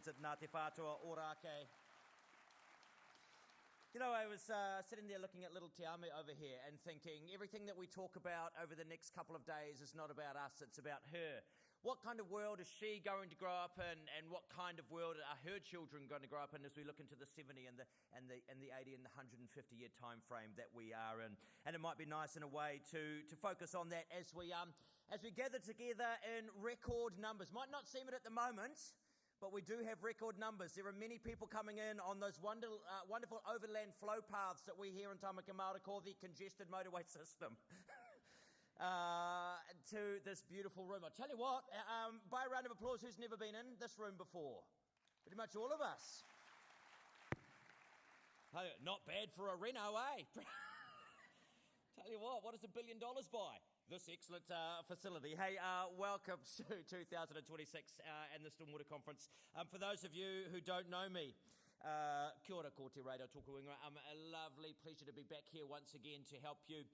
represented Ngāti Whātua Ōrākei. You know, I was sitting there looking at little Te Ame over here and thinking everything that we talk about over the next couple of days is not about us, it's about her. What kind of world is she going to grow up in, and what kind of world are her children going to grow up in as we look into the 70 and the 80 and the 150 year time frame that we are in? And it might be nice in a way to focus on that as we gather together in record numbers. Might not seem it at the moment, but we do have record numbers. There are many people coming in on those wonderful overland flow paths that we here in Tamaki Māori call the congested motorway system to this beautiful room. I'll tell you what, by a round of applause, who's never been in this room before? Pretty much all of us. Hey, not bad for a reno, eh? Tell you what does $1 billion buy? This excellent facility. Hey, welcome to 2026 and the Stormwater Conference. For those of you who don't know me, kia ora ko te reira tōku ingoa. A lovely pleasure to be back here once again to help you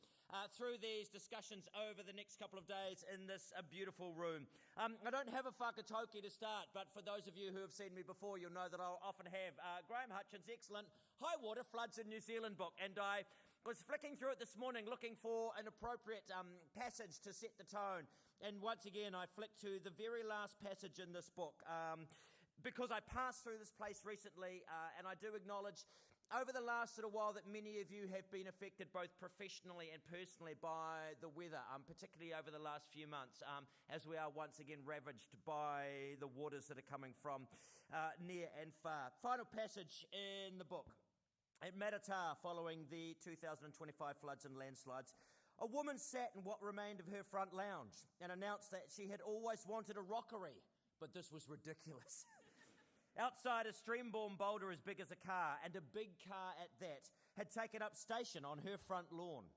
through these discussions over the next couple of days in this beautiful room. I don't have a whakatauki to start, but for those of you who have seen me before, you'll know that I'll often have Graham Hutchins' excellent High Water Floods in New Zealand book, and I was flicking through it this morning looking for an appropriate passage to set the tone, and once again I flicked to the very last passage in this book because I passed through this place recently, and I do acknowledge over the last little while that many of you have been affected both professionally and personally by the weather, particularly over the last few months, as we are once again ravaged by the waters that are coming from near and far. Final passage in the book. At Matata, following the 2025 floods and landslides, a woman sat in what remained of her front lounge and announced that she had always wanted a rockery, but this was ridiculous. Outside, a stream-borne boulder as big as a car, and a big car at that, had taken up station on her front lawn.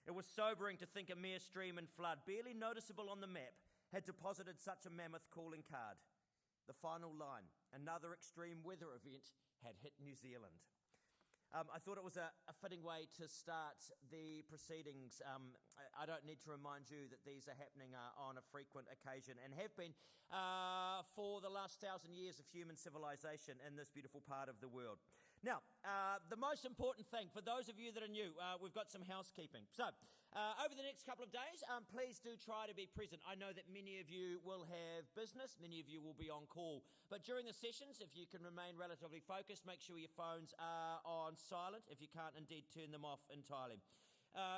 It was sobering to think a mere stream and flood, barely noticeable on the map, had deposited such a mammoth calling card. The final line, another extreme weather event, had hit New Zealand. I thought it was a fitting way to start the proceedings. I don't need to remind you that these are happening on a frequent occasion and have been for the last 1,000 years of human civilization in this beautiful part of the world. Now, the most important thing, for those of you that are new, we've got some housekeeping. So, over the next couple of days, please do try to be present. I know that many of you will have business, many of you will be on call. But during the sessions, if you can remain relatively focused, make sure your phones are on silent. If you can't, indeed, turn them off entirely.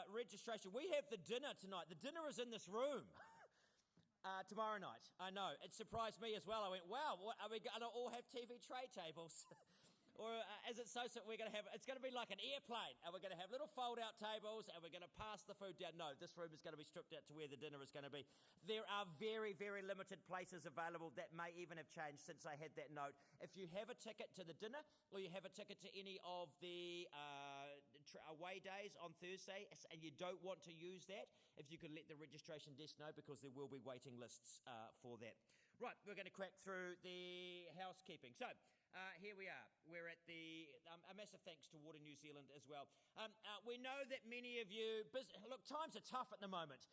Registration. We have the dinner tonight. The dinner is in this room. Tomorrow night. I know. It surprised me as well. I went, wow, what, are we going to all have TV tray tables? Or as it's we're going to have, it's going to be like an airplane, and we're going to have little fold-out tables, and we're going to pass the food down. No, this room is going to be stripped out to where the dinner is going to be. There are very, very limited places available that may even have changed since I had that note. If you have a ticket to the dinner, or you have a ticket to any of the away days on Thursday, and you don't want to use that, if you could let the registration desk know, because there will be waiting lists for that. Right, we're going to crack through the housekeeping. So, here we are. We're at a massive thanks to Water New Zealand as well. We know that many of you, look, times are tough at the moment.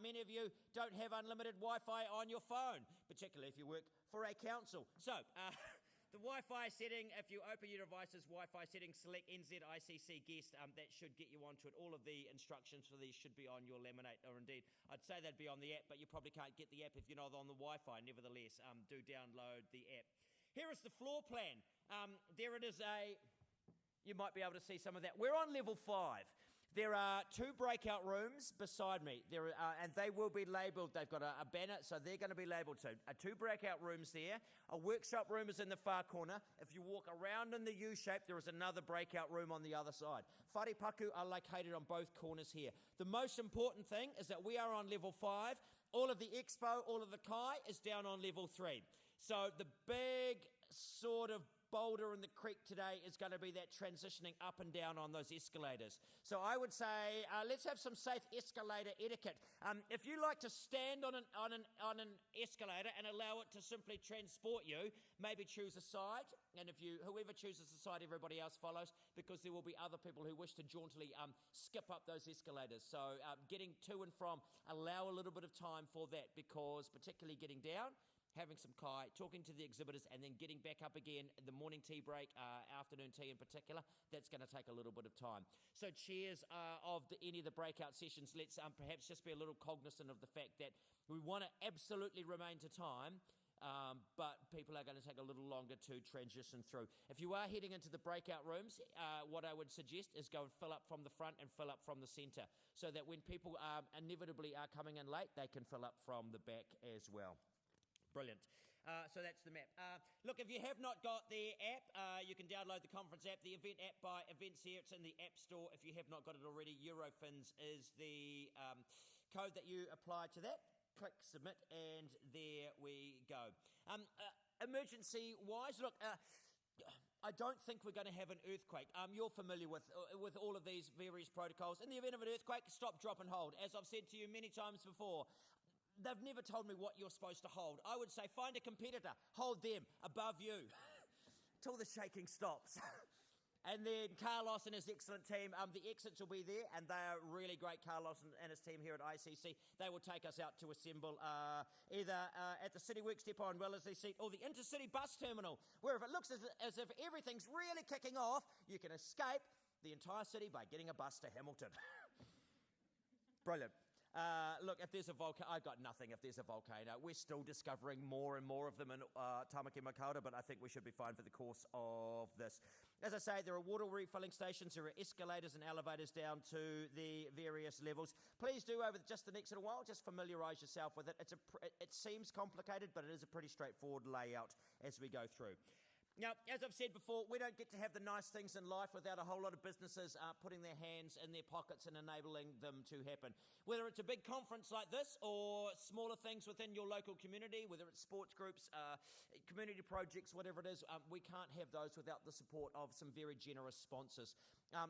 Many of you don't have unlimited Wi-Fi on your phone, particularly if you work for a council. So, the Wi-Fi setting, if you open your device's Wi-Fi setting, select NZICC guest, that should get you onto it. All of the instructions for these should be on your laminate, or indeed, I'd say they'd be on the app, but you probably can't get the app if you're not on the Wi-Fi. Nevertheless, do download the app. Here is the floor plan. There it is. You might be able to see some of that. We're on level 5. There are 2 breakout rooms beside me. And they will be labelled. They've got a banner, so they're going to be labelled. So 2 breakout rooms there. A workshop room is in the far corner. If you walk around in the U-shape, there is another breakout room on the other side. Wharepaku are located on both corners here. The most important thing is that we are on level 5. All of the Expo, all of the Kai is down on level 3. So the big sort of boulder in the creek today is going to be that transitioning up and down on those escalators. So I would say let's have some safe escalator etiquette. If you like to stand on an escalator and allow it to simply transport you, maybe choose a side. And whoever chooses the side, everybody else follows, because there will be other people who wish to jauntily skip up those escalators. So getting to and from, allow a little bit of time for that, because particularly getting down, having some kai, talking to the exhibitors, and then getting back up again, the morning tea break, afternoon tea in particular, that's going to take a little bit of time. So chairs of any of the breakout sessions, let's perhaps just be a little cognizant of the fact that we want to absolutely remain to time, but people are going to take a little longer to transition through. If you are heading into the breakout rooms, what I would suggest is go and fill up from the front and fill up from the centre, so that when people inevitably are coming in late, they can fill up from the back as well. Brilliant. So that's the map. Look, if you have not got the app, you can download the conference app, the event app by Events here. It's in the App Store. If you have not got it already, Eurofins is the code that you apply to that. Click submit, and there we go. Emergency-wise, look, I don't think we're going to have an earthquake. You're familiar with all of these various protocols. In the event of an earthquake, stop, drop, and hold. As I've said to you many times before, they've never told me what you're supposed to hold. I would say find a competitor, hold them above you till the shaking stops. And then Carlos and his excellent team, the exits will be there, and they are really great. Carlos and his team here at ICC, they will take us out to assemble either at the City Works depot in Wellesley Seat or the Intercity bus terminal, where if it looks as if everything's really kicking off, you can escape the entire city by getting a bus to Hamilton. Brilliant. Look, if there's a volcano, I've got nothing if there's a volcano. We're still discovering more and more of them in Tamaki Makaurau, but I think we should be fine for the course of this. As I say, there are water refilling stations, there are escalators and elevators down to the various levels. Please do, over just the next little while, just familiarise yourself with it. It seems complicated, but it is a pretty straightforward layout as we go through. Now, as I've said before, we don't get to have the nice things in life without a whole lot of businesses putting their hands in their pockets and enabling them to happen. Whether it's a big conference like this or smaller things within your local community, whether it's sports groups, community projects, whatever it is, we can't have those without the support of some very generous sponsors.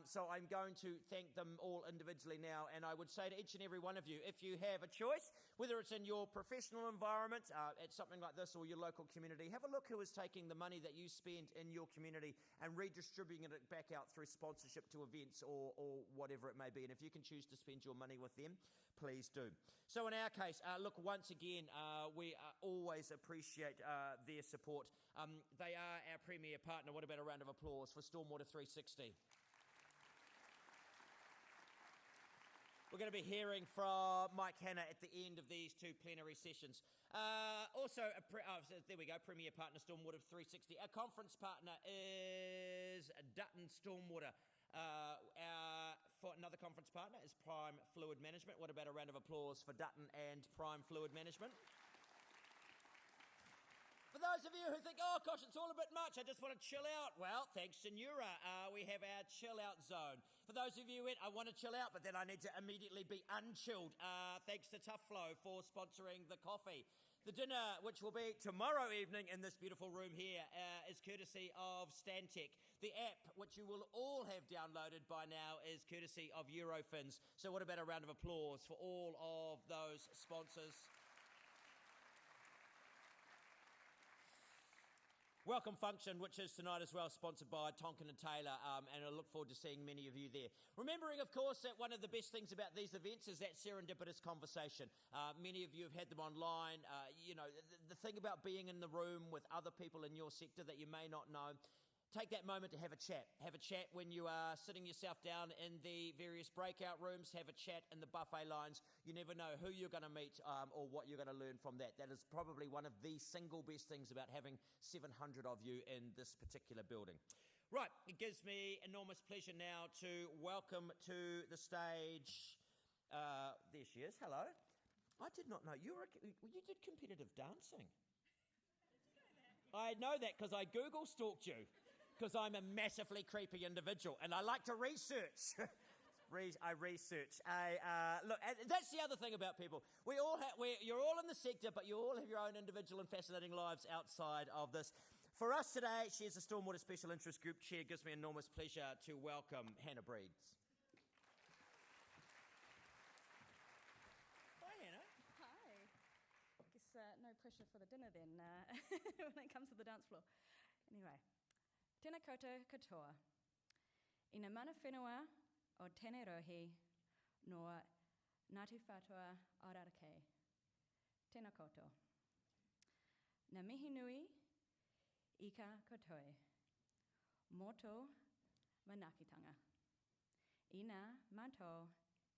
So I'm going to thank them all individually now, and I would say to each and every one of you, if you have a choice, whether it's in your professional environment, at something like this, or your local community, have a look who is taking the money that you spend in your community and redistributing it back out through sponsorship to events or whatever it may be. And if you can choose to spend your money with them, please do. So in our case, look, once again, we always appreciate their support. They are our premier partner. What about a round of applause for Stormwater 360? We're going to be hearing from Mike Hanna at the end of these two plenary sessions. There we go, Premier Partner Stormwater 360. Our conference partner is Dutton Stormwater. For another conference partner is Prime Fluid Management. What about a round of applause for Dutton and Prime Fluid Management? For those of you who think, oh gosh, it's all a bit much, I just want to chill out. Well, thanks to Neura, we have our chill out zone. For those of you who went, I want to chill out, but then I need to immediately be unchilled. Thanks to Tough Flow for sponsoring the coffee. The dinner, which will be tomorrow evening in this beautiful room here, is courtesy of Stantec. The app, which you will all have downloaded by now, is courtesy of Eurofins. So what about a round of applause for all of those sponsors? Welcome Function, which is tonight as well, sponsored by Tonkin and Taylor, and I look forward to seeing many of you there. Remembering, of course, that one of the best things about these events is that serendipitous conversation. Many of you have had them online. The thing about being in the room with other people in your sector that you may not know, take that moment to have a chat. Have a chat when you are sitting yourself down in the various breakout rooms. Have a chat in the buffet lines. You never know who you're going to meet or what you're going to learn from that. That is probably one of the single best things about having 700 of you in this particular building. Right, it gives me enormous pleasure now to welcome to the stage, there she is, hello. I did not know, you did competitive dancing. I know that because I Google stalked you. Because I'm a massively creepy individual and I like to research. I research. Look, that's the other thing about people. You're all in the sector, but you all have your own individual and fascinating lives outside of this. For us today, she is the Stormwater Special Interest Group Chair. It gives me enormous pleasure to welcome Hannah Breeds. Hi, Hannah. Hi. I guess no pressure for the dinner then when it comes to the dance floor. Anyway. Tēnā koutou katoa. Ina mana whenua o tēnei rohi noa Ngāti Whātua Aorarake. Tēnā koutou. Ngā mihi nui I ka koutou. Moto manakitanga. I ngā mātou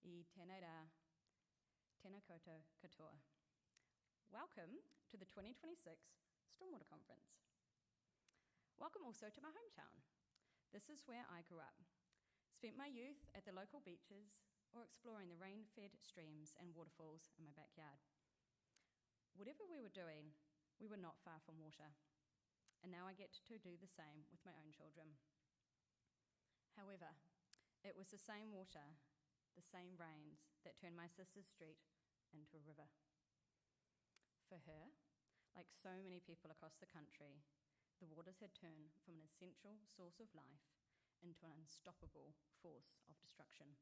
I tēnei rā, tēnā koutou katoa. Welcome to the 2026 Stormwater Conference. Welcome also to my hometown. This is where I grew up. Spent my youth at the local beaches or exploring the rain-fed streams and waterfalls in my backyard. Whatever we were doing, we were not far from water. And now I get to do the same with my own children. However, it was the same water, the same rains that turned my sister's street into a river. For her, like so many people across the country, the waters had turned from an essential source of life into an unstoppable force of destruction.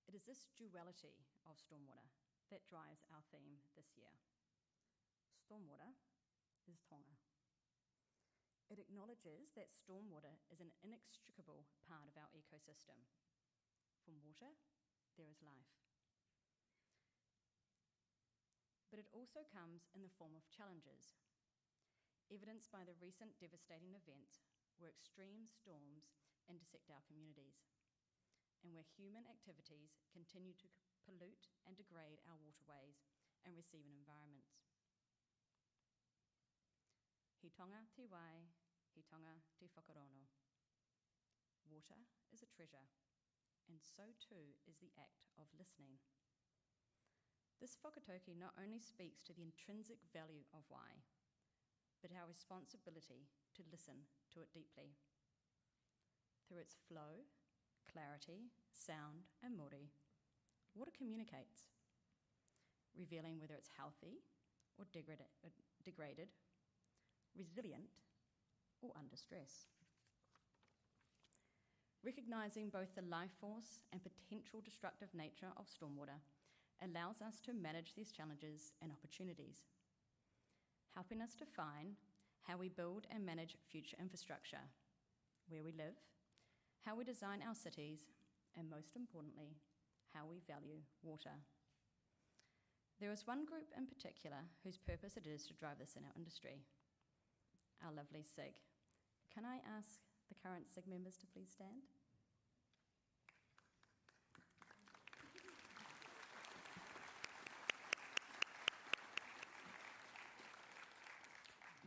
It is this duality of stormwater that drives our theme this year. Stormwater is tonga. It acknowledges that stormwater is an inextricable part of our ecosystem. From water, there is life. But it also comes in the form of challenges, evidenced by the recent devastating events where extreme storms intersect our communities, and where human activities continue to pollute and degrade our waterways and receiving environments. He tonga te wai, he tonga te whakarono. Water is a treasure, and so too is the act of listening. This whakatoki not only speaks to the intrinsic value of wai, but our responsibility to listen to it deeply. Through its flow, clarity, sound, and Māori, water communicates, revealing whether it's healthy or degraded, resilient, or under stress. Recognising both the life force and potential destructive nature of stormwater allows us to manage these challenges and opportunities, helping us define how we build and manage future infrastructure, where we live, how we design our cities, and most importantly, how we value water. There is one group in particular whose purpose it is to drive this in our industry, our lovely SIG. Can I ask the current SIG members to please stand?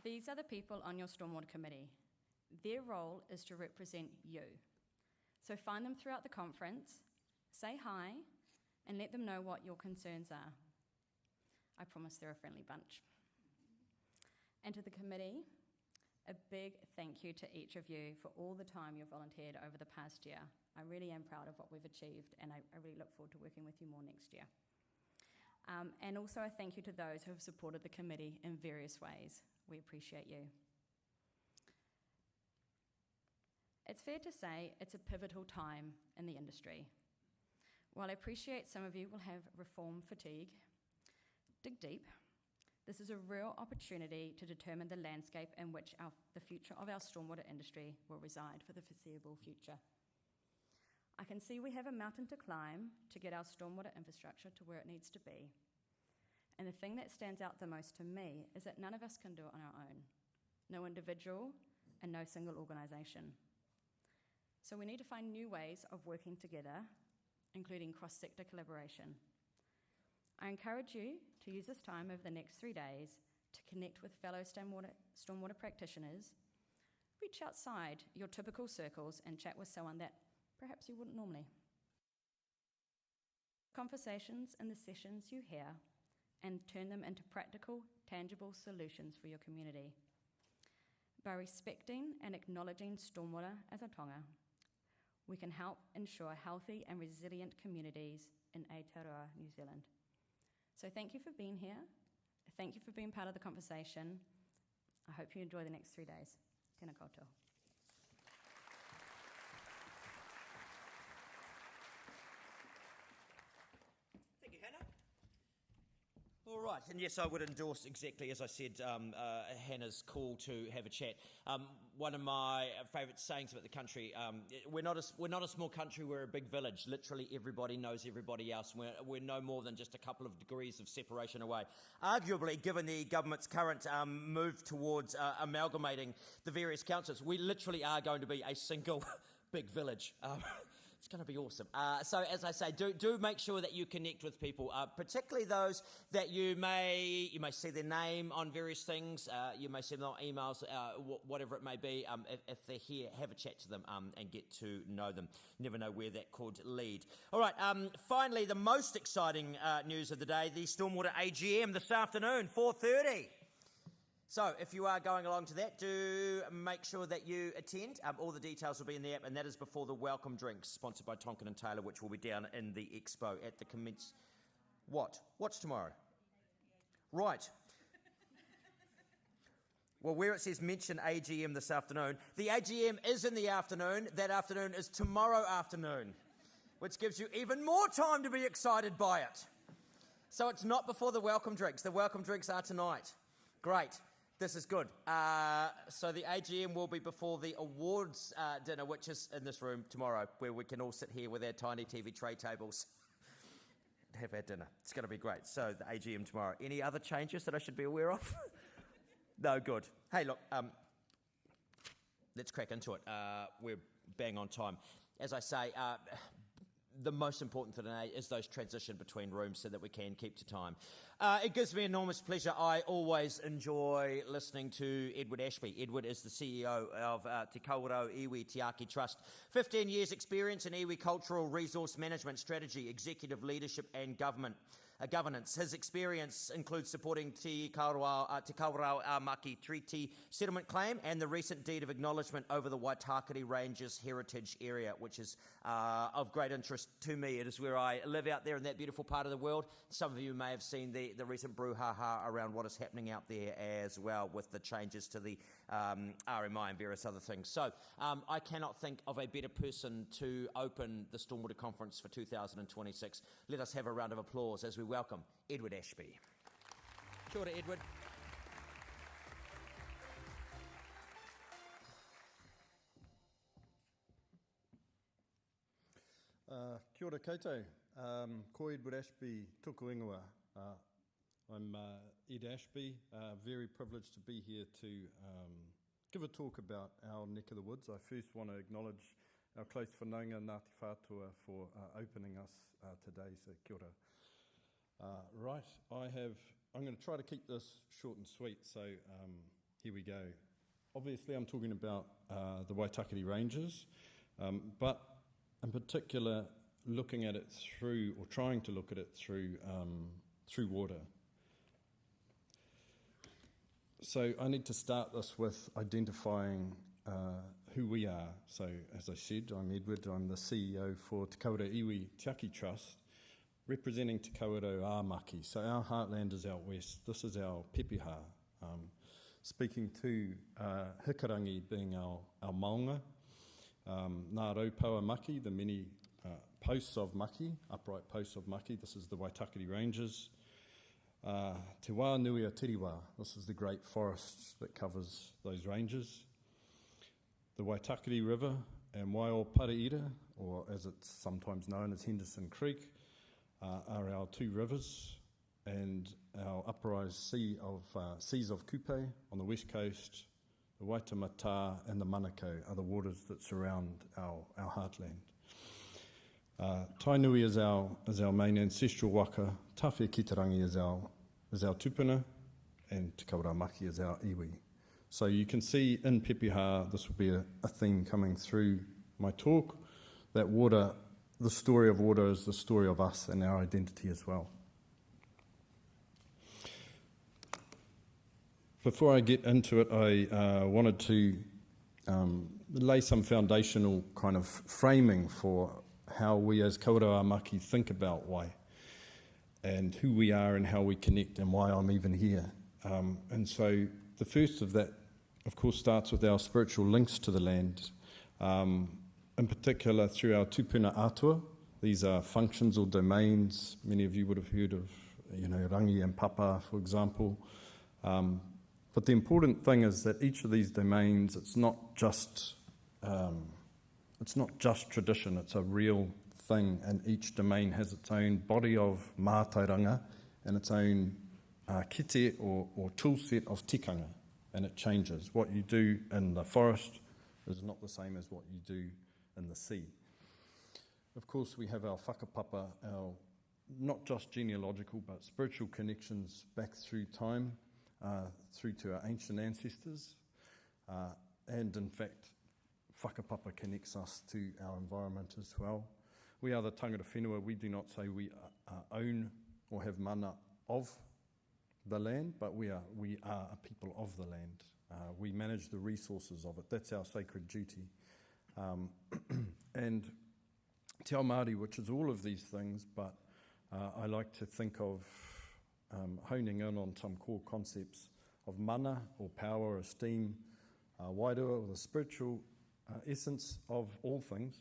These are the people on your Stormwater Committee. Their role is to represent you. So find them throughout the conference, say hi, and let them know what your concerns are. I promise they're a friendly bunch. And to the committee, a big thank you to each of you for all the time you've volunteered over the past year. I really am proud of what we've achieved, and I really look forward to working with you more next year. And also a thank you to those who have supported the committee in various ways. We appreciate you. It's fair to say it's a pivotal time in the industry. While I appreciate some of you will have reform fatigue, dig deep. This is a real opportunity to determine the landscape in which the future of our stormwater industry will reside for the foreseeable future. I can see we have a mountain to climb to get our stormwater infrastructure to where it needs to be. And the thing that stands out the most to me is that none of us can do it on our own. No individual and no single organisation. So we need to find new ways of working together, including cross-sector collaboration. I encourage you to use this time over the next 3 days to connect with fellow stormwater practitioners, reach outside your typical circles and chat with someone that perhaps you wouldn't normally. Conversations and the sessions you hear and turn them into practical, tangible solutions for your community. By respecting and acknowledging stormwater as a tonga, we can help ensure healthy and resilient communities in Aotearoa, New Zealand. So thank you for being here. Thank you for being part of the conversation. I hope you enjoy the next 3 days. Tēnā koutou. Thank you, Hannah. All right, and yes, I would endorse exactly as I said Hannah's call to have a chat. One of my favourite sayings about the country: we're not a small country. We're a big village. Literally, everybody knows everybody else. We're no more than just a couple of degrees of separation away. Arguably, given the government's current move towards amalgamating the various councils, we literally are going to be a single big village. It's going to be awesome. So, as I say, do make sure that you connect with people, particularly those that you may see their name on various things. You may see them on emails, whatever it may be. If they're here, have a chat to them and get to know them. Never know where that could lead. All right. Finally, the most exciting news of the day: the Stormwater AGM this afternoon, 4:30. So, if you are going along to that, do make sure that you attend. All the details will be in the app, and that is before the welcome drinks, sponsored by Tonkin and Taylor, which will be down in the Expo at the commence. What? What's tomorrow? Right. Well, where it says mention AGM this afternoon, the AGM is in the afternoon. That afternoon is tomorrow afternoon, which gives you even more time to be excited by it. So it's not before the welcome drinks. The welcome drinks are tonight. Great. This is good. So the AGM will be before the awards dinner, which is in this room tomorrow, where we can all sit here with our tiny TV tray tables and have our dinner. It's going to be great. So the AGM tomorrow. Any other changes that I should be aware of? No, good. Hey, look, let's crack into it. We're bang on time. As I say, the most important thing today is those transition between rooms so that we can keep to time. It gives me enormous pleasure. I always enjoy listening to Edward Ashby. Edward is the CEO of Te Kawerau Iwi Tiaki Trust. 15 years experience in iwi cultural resource management strategy, executive leadership and governance. His experience includes supporting Te Kawerau Maki Treaty Settlement claim and the recent Deed of Acknowledgement over the Waitakere Ranges Heritage Area, which is of great interest to me. It is where I live out there in that beautiful part of the world. Some of you may have seen the recent brouhaha around what is happening out there as well with the changes to the RMI and various other things. So I cannot think of a better person to open the Stormwater Conference for 2026. Let us have a round of applause as we welcome Edward Ashby. Kia ora, Edward. Kia ora koutou. Ko Edward Ashby, tuku ingoa. I'm Ed Ashby, very privileged to be here to give a talk about our neck of the woods. I first want to acknowledge our close whanaunga Ngāti Whātua for opening us today, so kia ora. Right, I'm going to try to keep this short and sweet, so here we go. Obviously I'm talking about the Waitakere Ranges, but in particular looking at it through, or trying to look at it through water. So I need to start this with identifying who we are. So as I said, I'm Edward, I'm the CEO for Te Kawerau Iwi Tiaki Trust, representing Te Kawerau Maki. So our heartland is out west, this is our pepeha. Speaking to Hikarangi being our maunga, Ngā Raupaua Maki, the many posts of Maki, upright posts of Maki, this is the Waitakere Ranges. Te Wā Nui a Tiriwā, this is the great forest that covers those ranges. The Waitakere River and Waio Paraira, or as it's sometimes known as Henderson Creek, are our two rivers, and our uprise seas of Kupe on the west coast, the Waitemata and the Manukau are the waters that surround our heartland. Tainui is our main ancestral waka, Tawhia Kitarangi is our tupuna, and Te Kawerau Maki is our iwi. So you can see in pepeha, this will be a theme coming through my talk, that water, the story of water is the story of us and our identity as well. Before I get into it, I wanted to lay some foundational kind of framing for how we as Kawerau Maki think about wai, and who we are and how we connect and why I'm even here. And so the first of that, of course, starts with our spiritual links to the land, in particular through our tupuna atua. These are functions or domains. Many of you would have heard of rangi and papa, for example. But the important thing is that each of these domains, it's not just tradition, it's a real thing, and each domain has its own body of mātauranga and its own kite or tool set of tikanga, and it changes. What you do in the forest is not the same as what you do in the sea. Of course, we have our whakapapa, our not just genealogical but spiritual connections back through time, through to our ancient ancestors, and in fact, whakapapa connects us to our environment as well. We are the tangata whenua. We do not say we own or have mana of the land, but we are a people of the land. We manage the resources of it. That's our sacred duty. And Te Ao Māori, which is all of these things, but I like to think of honing in on some core concepts of mana, or power, esteem, wairua, or the spiritual essence of all things.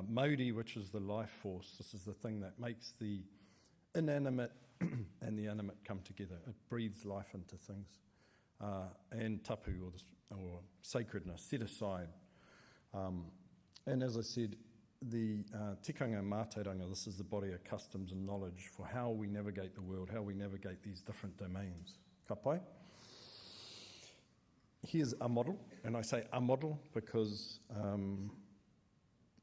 Mauri, which is the life force. This is the thing that makes the inanimate and the animate come together. It breathes life into things. And tapu, or sacredness, set aside. And as I said, the tikanga mātauranga, this is the body of customs and knowledge for how we navigate the world, how we navigate these different domains. Ka pai? Here's a model, and I say a model because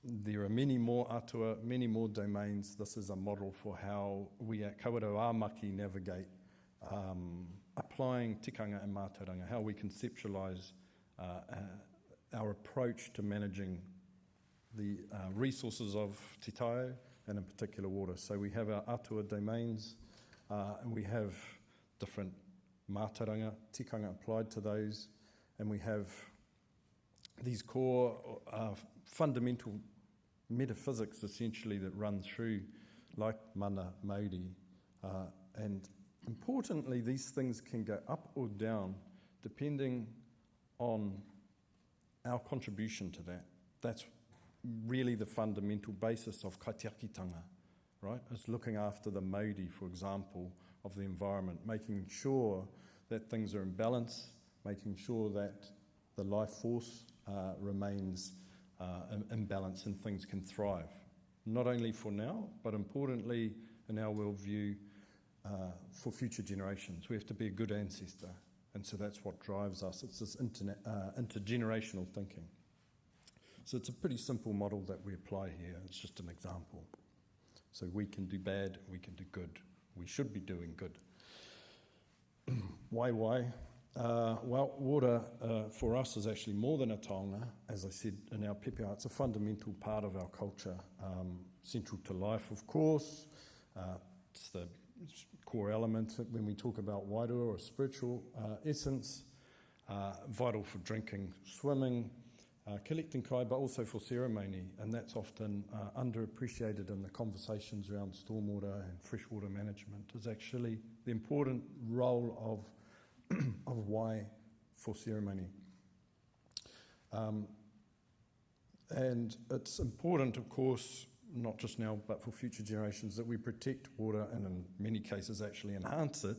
there are many more atua, many more domains. This is a model for how we at Kawerau Maki navigate applying tikanga and mātauranga, how we conceptualise our approach to managing the resources of te taio, and in particular water. So we have our atua domains, and we have different mātauranga, tikanga applied to those, and we have these core fundamental metaphysics essentially that run through, like mana, mauri, and importantly these things can go up or down depending on our contribution to that. That's really the fundamental basis of kaitiakitanga, right? It's looking after the mauri, for example, of the environment, making sure that things are in balance, making sure that the life force remains in balance and things can thrive, not only for now, but importantly in our worldview for future generations. We have to be a good ancestor, and so that's what drives us. It's this intergenerational thinking. So it's a pretty simple model that we apply here. It's just an example. So we can do bad, we can do good. We should be doing good. Why? Well, water for us is actually more than a taonga. As I said in our pepea, it's a fundamental part of our culture, central to life, of course. It's the core element when we talk about wairua, or spiritual essence, vital for drinking, swimming, collecting kai, but also for ceremony, and that's often underappreciated in the conversations around stormwater and freshwater management, is actually the important role of wai for ceremony. And it's important, of course, not just now, but for future generations, that we protect water and in many cases actually enhance it.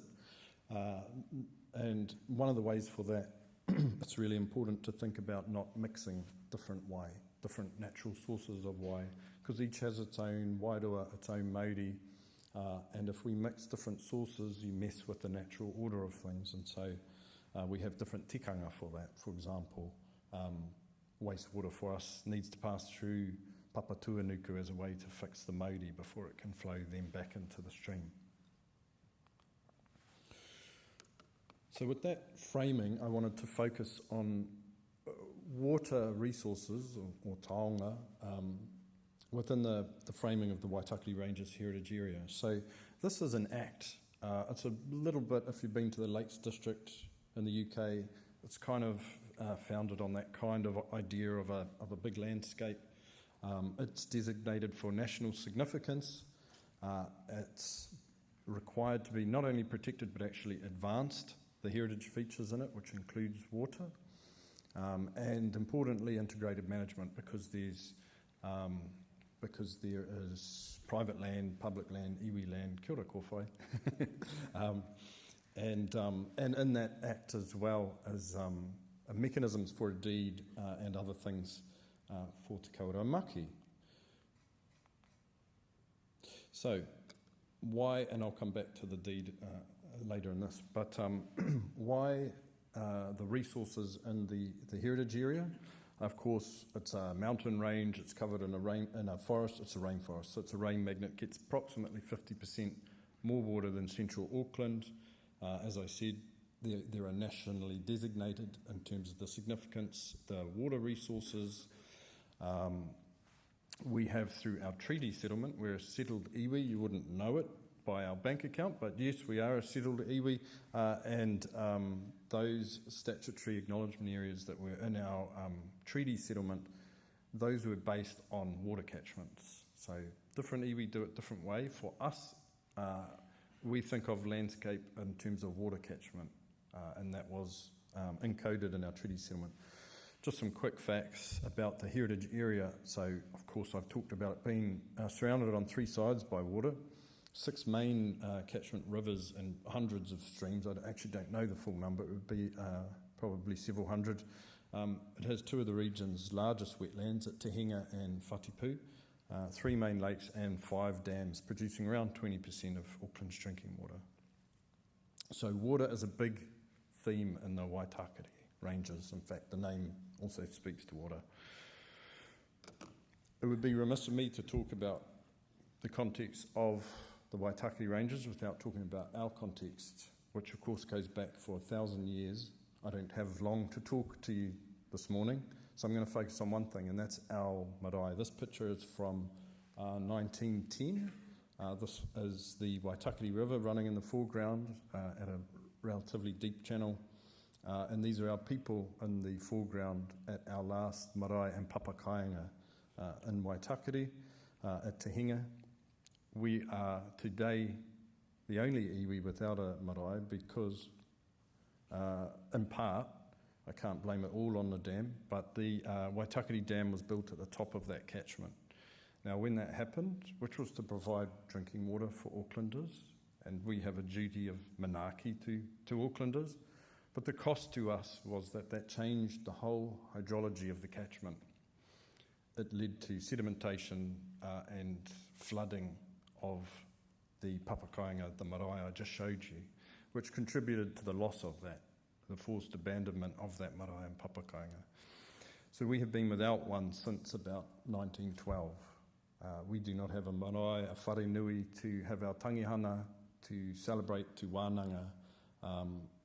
And one of the ways for that, it's really important to think about not mixing different natural sources of wai, because each has its own wairua, its own mauri, and if we mix different sources, you mess with the natural order of things, and so we have different tikanga for that. For example, wastewater for us needs to pass through Papatuanuku as a way to fix the mauri before it can flow then back into the stream. So with that framing, I wanted to focus on water resources, or taonga, within the framing of the Waitakere Ranges Heritage Area. So this is an act. It's a little bit, if you've been to the Lakes District in the UK, it's kind of founded on that kind of idea of a big landscape. It's designated for national significance. It's required to be not only protected but actually advanced, the heritage features in it, which includes water, and importantly integrated management, because there's because there is private land, public land, iwi land, kia ora kōwhai, and in that act as well as mechanisms for a deed and other things for Te Kawerau Maki. So, why, and I'll come back to the deed later in this, but why the resources in the heritage area? Of course, it's a mountain range, it's covered in a forest, it's a rainforest, so it's a rain magnet, gets approximately 50% more water than central Auckland. As I said, there are nationally designated in terms of the significance, the water resources. We have, through our treaty settlement, we're a settled iwi. You wouldn't know it by our bank account, but yes, we are a settled iwi, and those statutory acknowledgement areas that were in our treaty settlement, those were based on water catchments. So different iwi do it different way. For us, we think of landscape in terms of water catchment, and that was encoded in our treaty settlement. Just some quick facts about the heritage area. So, of course, I've talked about it being surrounded on three sides by water, 6 main catchment rivers and hundreds of streams. I actually don't know the full number. It would be probably several hundred. It has 2 of the region's largest wetlands at Te Hinga and Whatipu, 3 main lakes and 5 dams, producing around 20% of Auckland's drinking water. So water is a big theme in the Waitakere Ranges. In fact, the name also speaks to water. It would be remiss of me to talk about the context of the Waitakere Ranges without talking about our context, which of course goes back for 1,000 years. I don't have long to talk to you this morning, so I'm going to focus on one thing, and that's our marae. This picture is from 1910. This is the Waitakere River running in the foreground at a relatively deep channel, and these are our people in the foreground at our last marae and papakainga in Waitakere at Te Hinga. We are today the only iwi without a marae because, in part, I can't blame it all on the dam, but the Waitakere Dam was built at the top of that catchment. Now, when that happened, which was to provide drinking water for Aucklanders, and we have a duty of manaaki to Aucklanders, but the cost to us was that changed the whole hydrology of the catchment. It led to sedimentation and flooding of the papakainga, the marae I just showed you, which contributed to the loss of that, the forced abandonment of that marae and papakainga. So we have been without one since about 1912. We do not have a marae, a whare nui to have our tangihana, to celebrate Te Wānanga,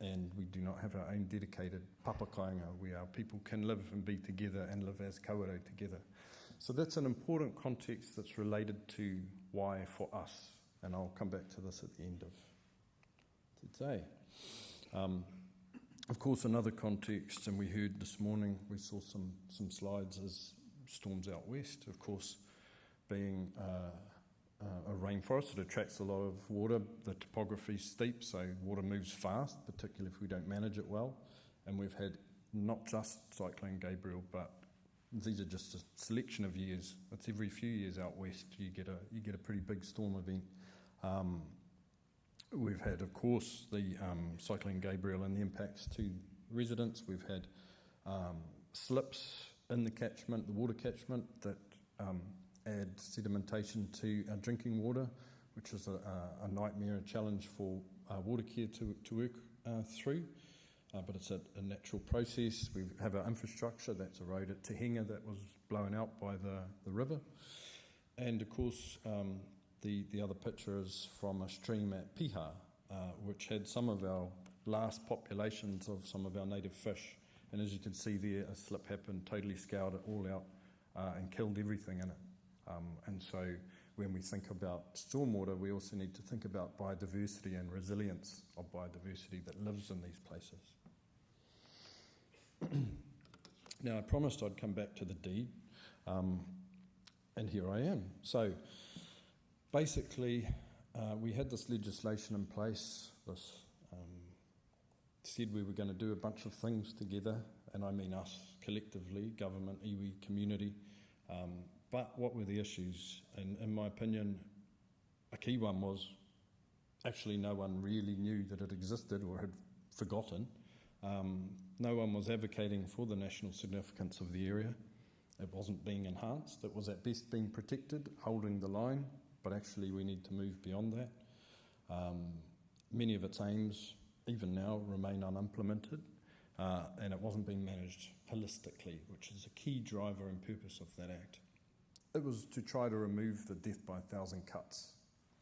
and we do not have our own dedicated papakainga where our people can live and be together and live as kawerau together. So that's an important context that's related to why for us, and I'll come back to this at the end of today. Of course, another context, and we heard this morning, we saw some slides, is storms out west, of course, being a rainforest. It attracts a lot of water. The topography is steep, so water moves fast, particularly if we don't manage it well. And we've had not just Cyclone Gabriel, but these are just a selection of years. It's every few years out west you get a pretty big storm event. We've had, of course, the Cyclone Gabriel and the impacts to residents. We've had slips in the catchment, the water catchment, that add sedimentation to our drinking water, which is a nightmare, a challenge for Watercare to work through. But it's a natural process. We have our infrastructure, that's a road at Te Hinga that was blown out by the river. And of course, the other picture is from a stream at Piha, which had some of our last populations of some of our native fish. And as you can see there, a slip happened, totally scoured it all out and killed everything in it. And so when we think about stormwater, we also need to think about biodiversity and resilience of biodiversity that lives in these places. Now, I promised I'd come back to the deed, and here I am. So basically, we had this legislation in place. This said we were going to do a bunch of things together, and I mean us collectively, government, iwi, community, But what were the issues? And in my opinion, a key one was actually no one really knew that it existed or had forgotten. No one was advocating for the national significance of the area. It wasn't being enhanced. It was at best being protected, holding the line, but actually we need to move beyond that. Many of its aims, even now, remain unimplemented, and it wasn't being managed holistically, which is a key driver and purpose of that act. It was to try to remove the death by 1,000 cuts.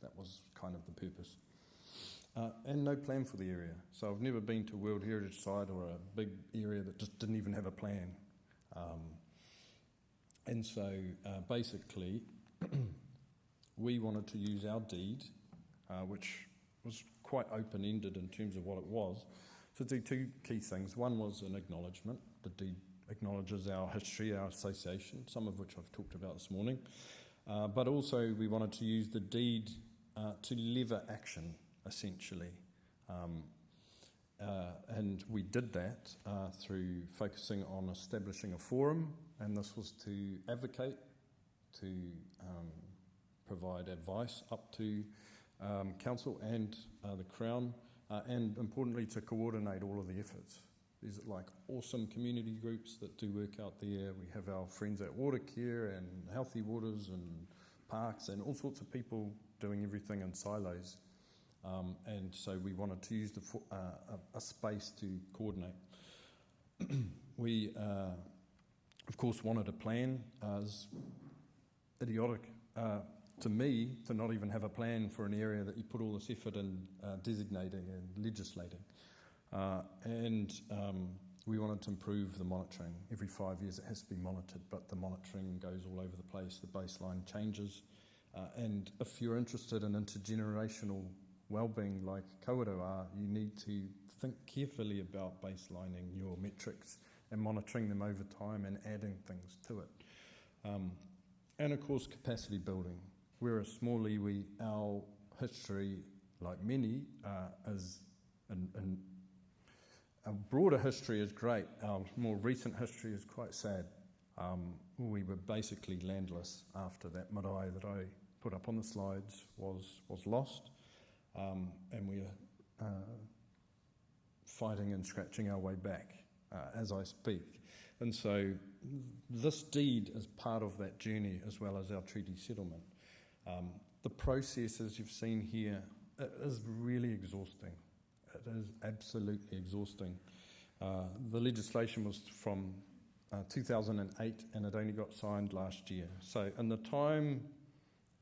That was kind of the purpose. And no plan for the area. So I've never been to a World Heritage Site or a big area that just didn't even have a plan. And so basically, we wanted to use our deed, which was quite open-ended in terms of what it was, to do two key things. One was an acknowledgement. The deed acknowledges our history, our association, some of which I've talked about this morning. But also we wanted to use the deed to lever action, essentially. And we did that through focusing on establishing a forum, and this was to advocate, to provide advice up to Council and the Crown, and importantly to coordinate all of the efforts. These are like awesome community groups that do work out there. We have our friends at Waitakere and Healthy Waters and parks and all sorts of people doing everything in silos. And so we wanted to use a space to coordinate. We, of course, wanted a plan. It's idiotic to me to not even have a plan for an area that you put all this effort in designating and legislating. And we wanted to improve the monitoring. Every 5 years it has to be monitored, but the monitoring goes all over the place. The baseline changes. And if you're interested in intergenerational well-being like Kawerau are, you need to think carefully about baselining your metrics and monitoring them over time and adding things to it. And of course, capacity building. We're a small iwi. Our history, like many, is our broader history is great. Our more recent history is quite sad. We were basically landless after that marae that I put up on the slides was lost. And we are fighting and scratching our way back as I speak. And so this deed is part of that journey as well as our treaty settlement. The process, as you've seen here, it is really exhausting. It is absolutely exhausting. The legislation was from 2008 and it only got signed last year. So in the time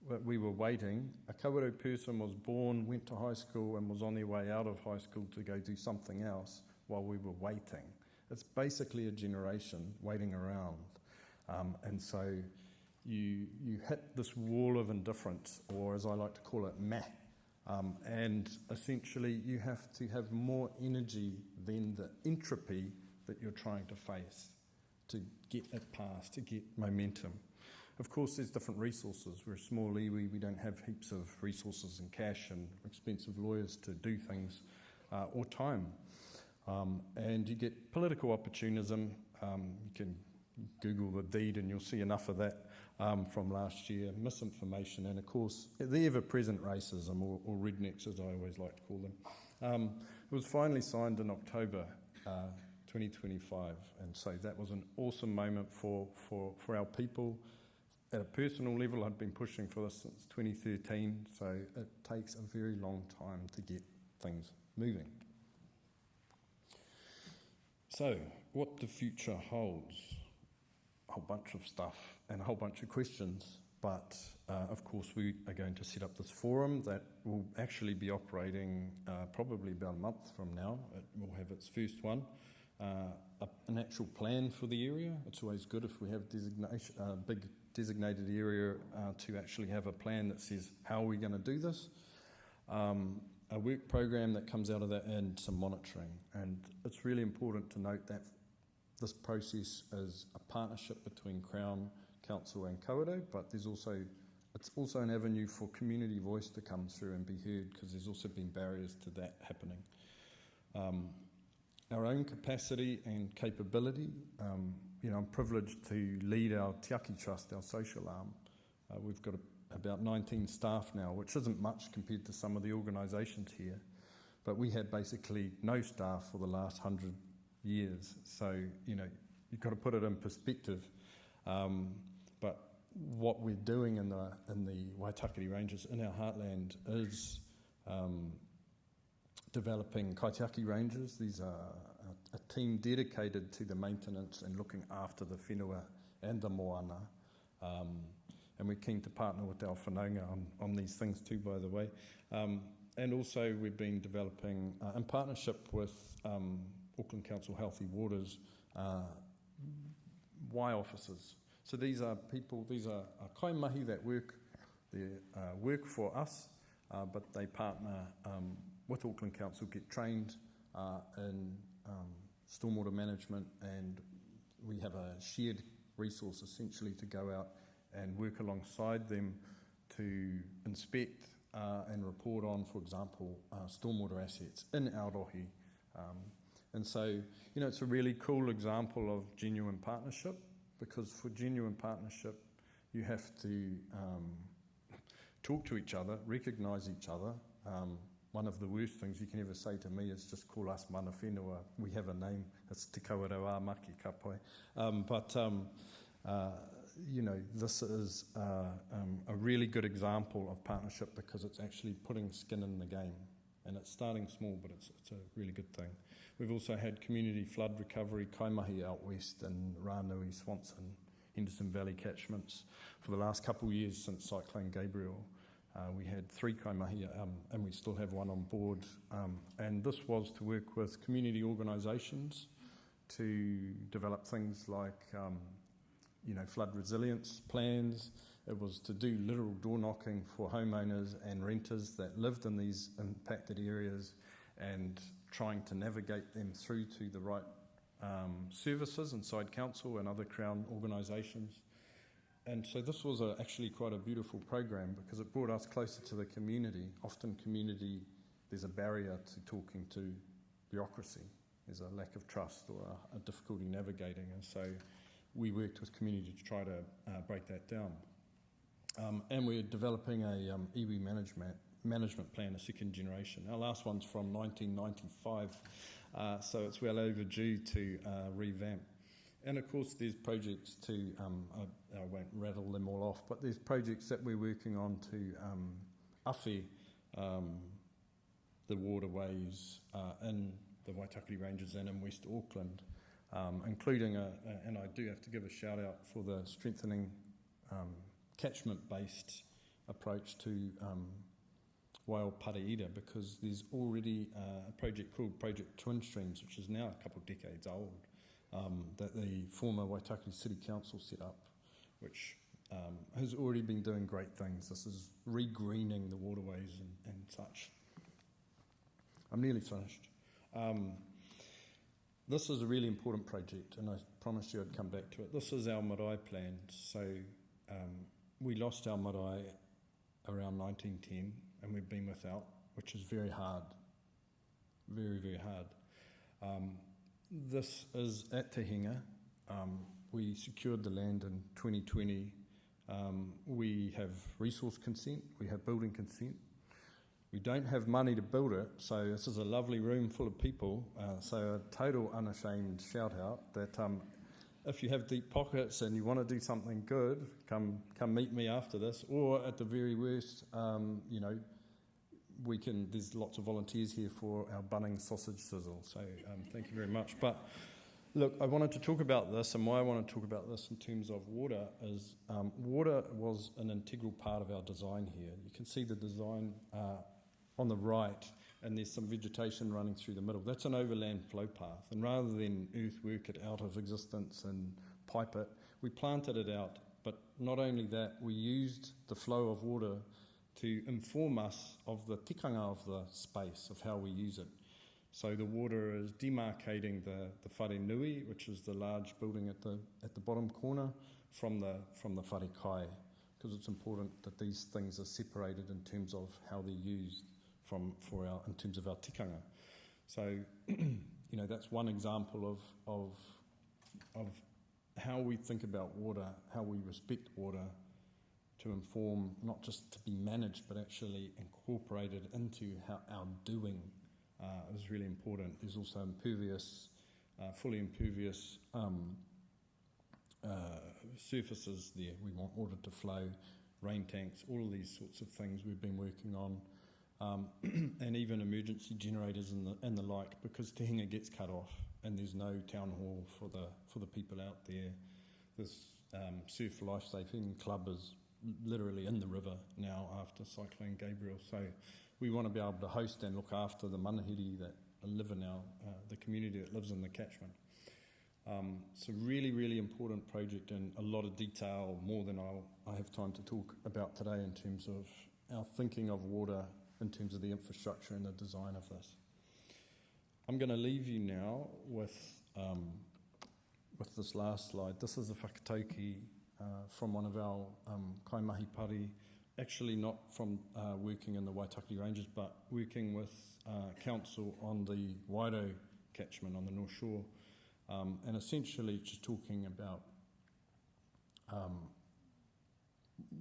that we were waiting, a Kawerau person was born, went to high school and was on their way out of high school to go do something else while we were waiting. It's basically a generation waiting around. And so you hit this wall of indifference, or as I like to call it, meh. And essentially you have to have more energy than the entropy that you're trying to face to get it past, to get momentum. Of course, there's different resources. We're a small iwi, we don't have heaps of resources and cash and expensive lawyers to do things, or time. And you get political opportunism. You can Google the deed and you'll see enough of that from last year, misinformation, and of course, the ever-present racism, or rednecks as I always like to call them. It was finally signed in October 2025, and so that was an awesome moment for our people. At a personal level, I'd been pushing for this since 2013, so it takes a very long time to get things moving. So, what the future holds? A whole bunch of stuff and a whole bunch of questions, but of course we are going to set up this forum that will actually be operating probably about a month from now. It will have its first one. An actual plan for the area. It's always good if we have big designated area to actually have a plan that says how are we going to do this. A work program that comes out of that, and some monitoring. And it's really important to note that this process is a partnership between Crown, Council and Kawerau, but it's also an avenue for community voice to come through and be heard, because there's also been barriers to that happening. our own capacity and capability. I'm privileged to lead our Tiaki Trust, our social arm. We've got about 19 staff now, which isn't much compared to some of the organisations here. But we had basically no staff for the last 100 years. So, you've got to put it in perspective. But what we're doing in the Waitakere Ranges in our heartland is developing Kaitiaki Ranges. These are a team dedicated to the maintenance and looking after the whenua and the moana. And we're keen to partner with our whanaunga on these things too, by the way. And also we've been developing, in partnership with Auckland Council Healthy Waters, Y officers. So these are people, these are kaimahi that work for us, but they partner with Auckland Council, get trained in stormwater management, and we have a shared resource essentially to go out and work alongside them to inspect and report on, for example, stormwater assets in Aotearoa. And so, it's a really cool example of genuine partnership, because for genuine partnership, you have to talk to each other, recognise each other. One of the worst things you can ever say to me is just call us mana whenua. We have a name, it's Te Kawerau Maki Kapai. This is a really good example of partnership, because it's actually putting skin in the game. And it's starting small, but it's a really good thing. We've also had community flood recovery kaimahi out west in Ranui, Swanson, Henderson Valley catchments for the last couple of years since Cyclone Gabriel. We had 3 kaimahi, and we still have one on board. And this was to work with community organisations to develop things like flood resilience plans. It was to do literal door knocking for homeowners and renters that lived in these impacted areas, and trying to navigate them through to the right services inside council and other Crown organisations. And so this was actually quite a beautiful program, because it brought us closer to the community. Often community, there's a barrier to talking to bureaucracy. There's a lack of trust or a difficulty navigating, and so we worked with community to try to break that down. And we're developing a iwi management plan, a second generation. Our last one's from 1995, so it's well overdue to revamp. And of course there's projects to, I won't rattle them all off, but there's projects that we're working on to awhi the waterways in the Waitakere Ranges and in West Auckland, including, and I do have to give a shout out for the strengthening catchment-based approach to Waiau Pareira, because there's already a project called Project Twin Streams, which is now a couple of decades old, that the former Waitakere City Council set up, which has already been doing great things. This is re-greening the waterways and such. I'm nearly finished. This is a really important project, and I promised you I'd come back to it. This is our marae plan. So we lost our marae around 1910, and we've been without, which is very hard. Very, very hard. This is at Te Hinga. We secured the land in 2020. We have resource consent, we have building consent. We don't have money to build it, so this is a lovely room full of people. So a total unashamed shout out that if you have deep pockets and you want to do something good, come meet me after this. Or at the very worst, we can. There's lots of volunteers here for our Bunnings sausage sizzle. So thank you very much. But look, I wanted to talk about this, and why I want to talk about this in terms of water is water was an integral part of our design here. You can see the design on the right, and there's some vegetation running through the middle. That's an overland flow path, and rather than earthwork it out of existence and pipe it, we planted it out. But not only that, we used the flow of water to inform us of the tikanga of the space, of how we use it. So the water is demarcating the whare nui, which is the large building at the bottom corner, from the whare kai, because it's important that these things are separated in terms of how they're used in terms of our tikanga. So that's one example of how we think about water, how we respect water, to inform, not just to be managed, but actually incorporated into how our doing is really important. There's also fully impervious surfaces there. We want water to flow, rain tanks, all of these sorts of things we've been working on, and even emergency generators and the like, because Te Hinga gets cut off and there's no town hall for the people out there. This Surf Life Saving Club is literally in the river now after Cyclone Gabriel, so we want to be able to host and look after the manahiri that live in the community that lives in the catchment. It's a really, really important project, and a lot of detail, more than I have time to talk about today, in terms of our thinking of water, in terms of the infrastructure and the design of this. I'm going to leave you now with this last slide. This is a whakatauki from one of our kaimahi pari, actually not from working in the Waitakere Ranges, but working with council on the Waitakere catchment on the North Shore, and essentially just talking about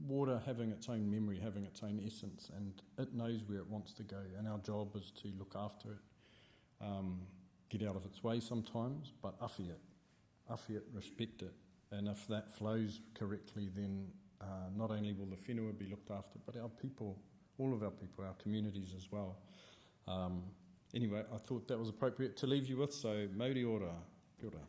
water having its own memory, having its own essence, and it knows where it wants to go, and our job is to look after it, get out of its way sometimes, but awhi it, respect it. And if that flows correctly, then not only will the whenua be looked after, but our people, all of our people, our communities as well. Anyway, I thought that was appropriate to leave you with, so Māori ora, kia ora.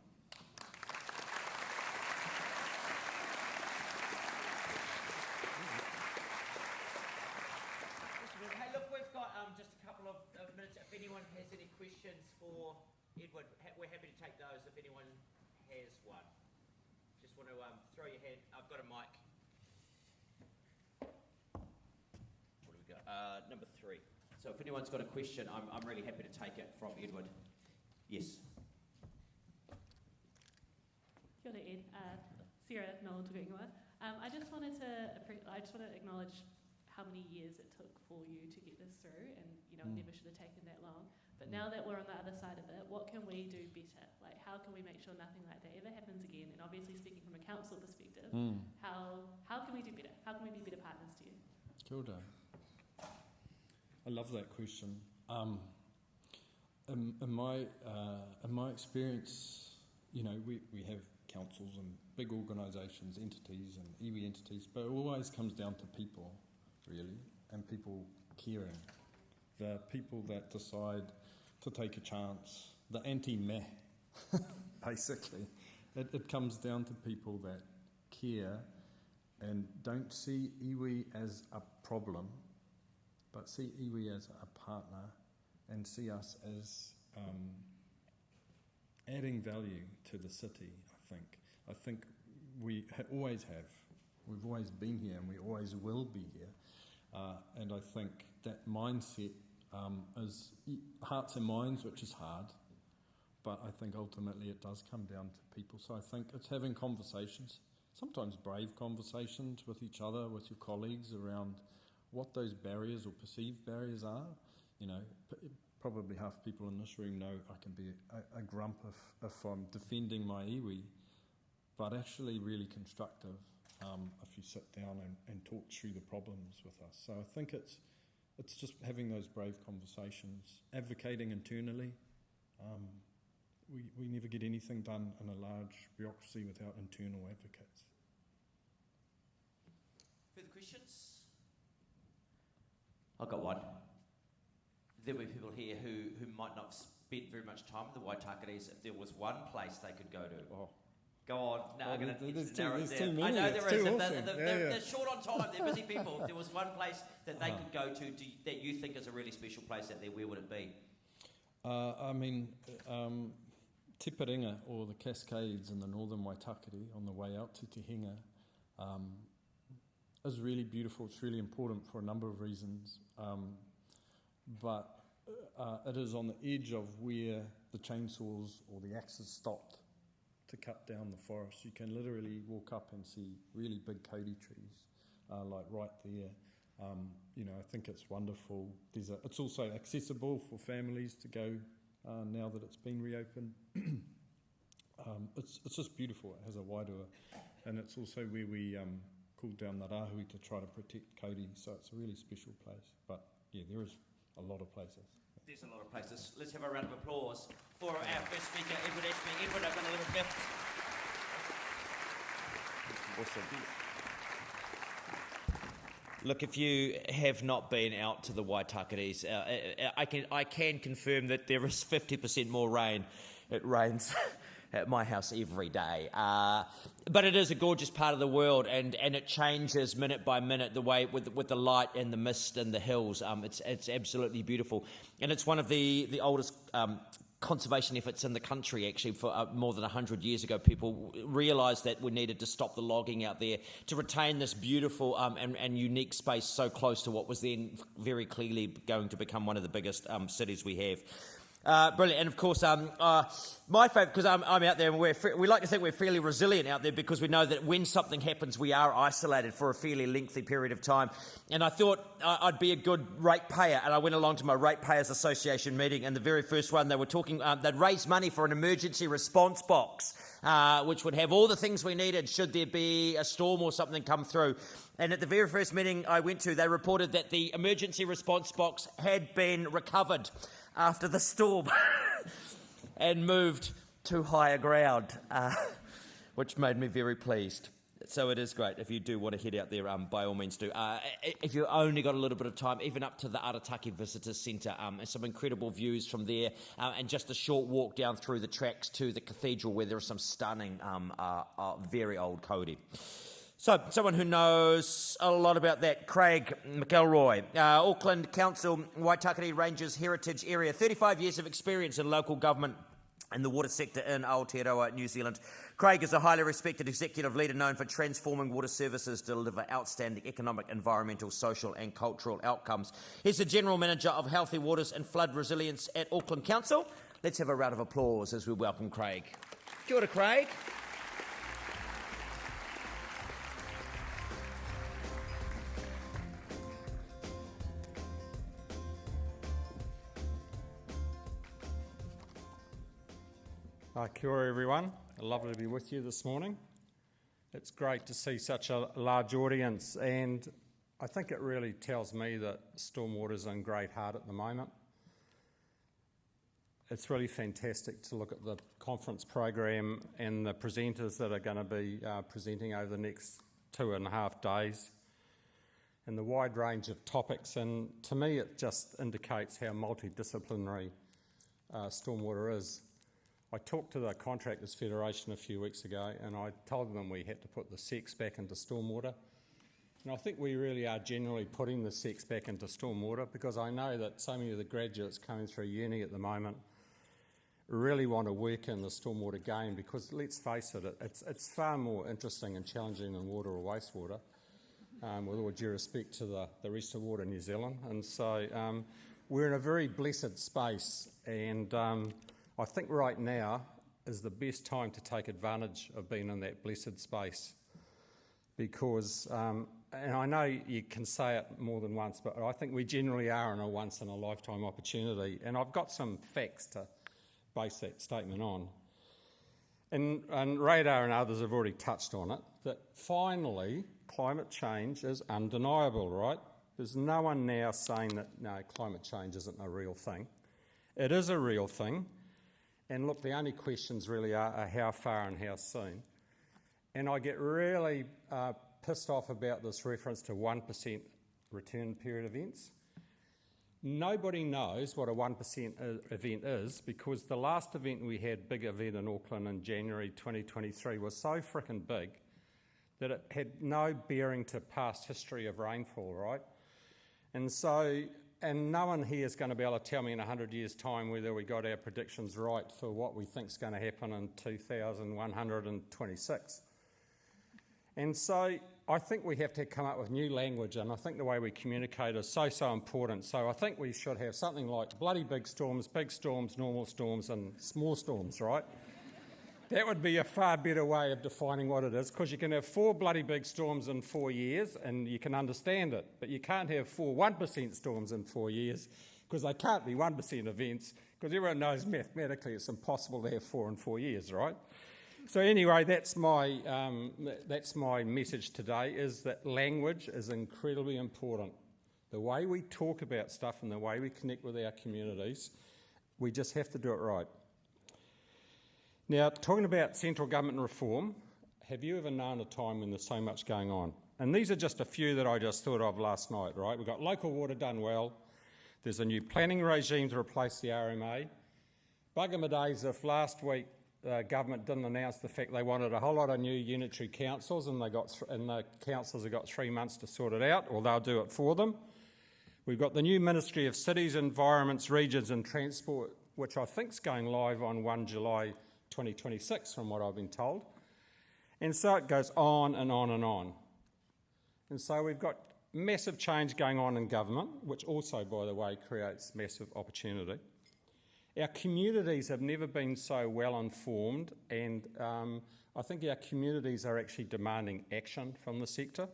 Hey, look, we've got just a couple of minutes. If anyone has any questions for Edward, we're happy to take those if anyone has one. Just want to throw your hand. I've got a mic. What do we got? Number 3. So if anyone's got a question, I'm really happy to take it from Edward. Yes. Kia ora, Ed. Sarah Noel Tukuingoa. I just want to acknowledge how many years it took for you to get this through, and it never should have taken that long. But now that we're on the other side of it, what can we do better? Like, how can we make sure nothing like that ever happens again? And obviously, speaking from a council perspective, how can we do better? How can we be better partners to you? Kia ora. I love that question. In my experience, we have councils and big organisations, entities and iwi entities, but it always comes down to people, really, and people caring. The people that decide to take a chance, the anti-meh, basically. It comes down to people that care and don't see iwi as a problem, but see iwi as a partner and see us as adding value to the city, I think. I think we always have. We've always been here and we always will be here. And I think that mindset is hearts and minds, which is hard, but I think ultimately it does come down to people. So I think it's having conversations, sometimes brave conversations with each other, with your colleagues, around what those barriers or perceived barriers are. Probably half people in this room know I can be a grump if I'm defending my iwi, but actually really constructive if you sit down and talk through the problems with us. So I think it's just having those brave conversations, advocating internally. We never get anything done in a large bureaucracy without internal advocates. Further questions? I've got one. There will be people here who might not spend very much time with the Waitakeres. If there was one place they could go to. Oh. Go on. Now I'm going to narrow it there's down. too many. I know It's there is. too often. They're short on time. They're busy people. If there was one place that they could go to that you think is a really special place out there, where would it be? Te Parenga, or the Cascades in the northern Waitakere on the way out to Te Hinga, is really beautiful. It's really important for a number of reasons. But it is on the edge of where the chainsaws or the axes stopped to cut down the forest. You can literally walk up and see really big kauri trees, like right there. I think it's wonderful. It's also accessible for families to go now that it's been reopened. It's just beautiful. It has a wairua, and it's also where we called down the rahui to try to protect kauri, so it's a really special place. But yeah, there is a lot of places. There's a lot of places. Let's have a round of applause for our first speaker, Edward Ashby. Edward, I've done a little gift. Awesome. Look, if you have not been out to the Waitakeres, I can confirm that there is 50% more rain. It rains at my house every day. But it is a gorgeous part of the world, and it changes minute by minute, the way with the light and the mist and the hills. It's absolutely beautiful. And it's one of the oldest conservation efforts in the country, actually. For more than 100 years ago, people realised that we needed to stop the logging out there to retain this beautiful and unique space so close to what was then very clearly going to become one of the biggest cities we have. Brilliant. And of course, my favourite, because I'm out there, and we like to think we're fairly resilient out there, because we know that when something happens, we are isolated for a fairly lengthy period of time. And I thought I'd be a good ratepayer, and I went along to my Ratepayers Association meeting, and the very first one, they were talking, they'd raised money for an emergency response box, which would have all the things we needed should there be a storm or something come through. And at the very first meeting I went to, they reported that the emergency response box had been recovered after the storm and moved to higher ground, which made me very pleased. So it is great. If you do want to head out there, by all means do. If you've only got a little bit of time, even up to the Arataki Visitor Centre, and some incredible views from there, and just a short walk down through the tracks to the cathedral, where there are some stunning, very old kauri. So, someone who knows a lot about that, Craig Mcilroy, Auckland Council, Waitakere Ranges Heritage Area, 35 years of experience in local government and the water sector in Aotearoa, New Zealand. Craig is a highly respected executive leader known for transforming water services to deliver outstanding economic, environmental, social and cultural outcomes. He's the General Manager of Healthy Waters and Flood Resilience at Auckland Council. Let's have a round of applause as we welcome Craig. Kia ora, Craig. Kia ora everyone, lovely to be with you this morning. It's great to see such a large audience, and I think it really tells me that Stormwater's in great heart at the moment. It's really fantastic to look at the conference program and the presenters that are going to be presenting over the next 2.5 days, and the wide range of topics, and to me it just indicates how multidisciplinary Stormwater is. I talked to the Contractors Federation a few weeks ago, and I told them we had to put the sex back into stormwater. And I think we really are generally putting the sex back into stormwater, because I know that so many of the graduates coming through uni at the moment really want to work in the stormwater game, because let's face it, it's far more interesting and challenging than water or wastewater, with all due respect to the rest of water in New Zealand. And so we're in a very blessed space, and I think right now is the best time to take advantage of being in that blessed space, because, and I know you can say it more than once, but I think we generally are in a once-in-a-lifetime opportunity, and I've got some facts to base that statement on. And Radar and others have already touched on it, that finally climate change is undeniable, right? There's no one now saying that, no, climate change isn't a real thing. It is a real thing. And look, the only questions really are how far and how soon. And I get really pissed off about this reference to 1% return period events. Nobody knows what a 1% event is, because the last event we had, big event in Auckland in January 2023, was so frickin' big that it had no bearing to past history of rainfall, right? And no one here is going to be able to tell me in 100 years' time whether we got our predictions right for what we think is going to happen in 2126. And so I think we have to come up with new language, and I think the way we communicate is so important. So I think we should have something like bloody big storms, normal storms and small storms, right? That would be a far better way of defining what it is, because you can have 4 bloody big storms in 4 years and you can understand it, but you can't have 4 1% storms in 4 years, because they can't be 1% events, because everyone knows mathematically it's impossible to have 4 in 4 years, right? So anyway, that's my message today, is that language is incredibly important. The way we talk about stuff and the way we connect with our communities, we just have to do it right. Now, talking about central government reform, have you ever known a time when there's so much going on? And these are just a few that I just thought of last night, right? We've got local water done well. There's a new planning regime to replace the RMA. Bugger my days if last week the government didn't announce the fact they wanted a whole lot of new unitary councils, and the councils have got 3 months to sort it out, or they'll do it for them. We've got the new Ministry of Cities, Environments, Regions and Transport, which I think is going live on 1 July 2026 from what I've been told. And so it goes on and on and on. And so we've got massive change going on in government, which also, by the way, creates massive opportunity. Our communities have never been so well informed, and I think our communities are actually demanding action from the sector.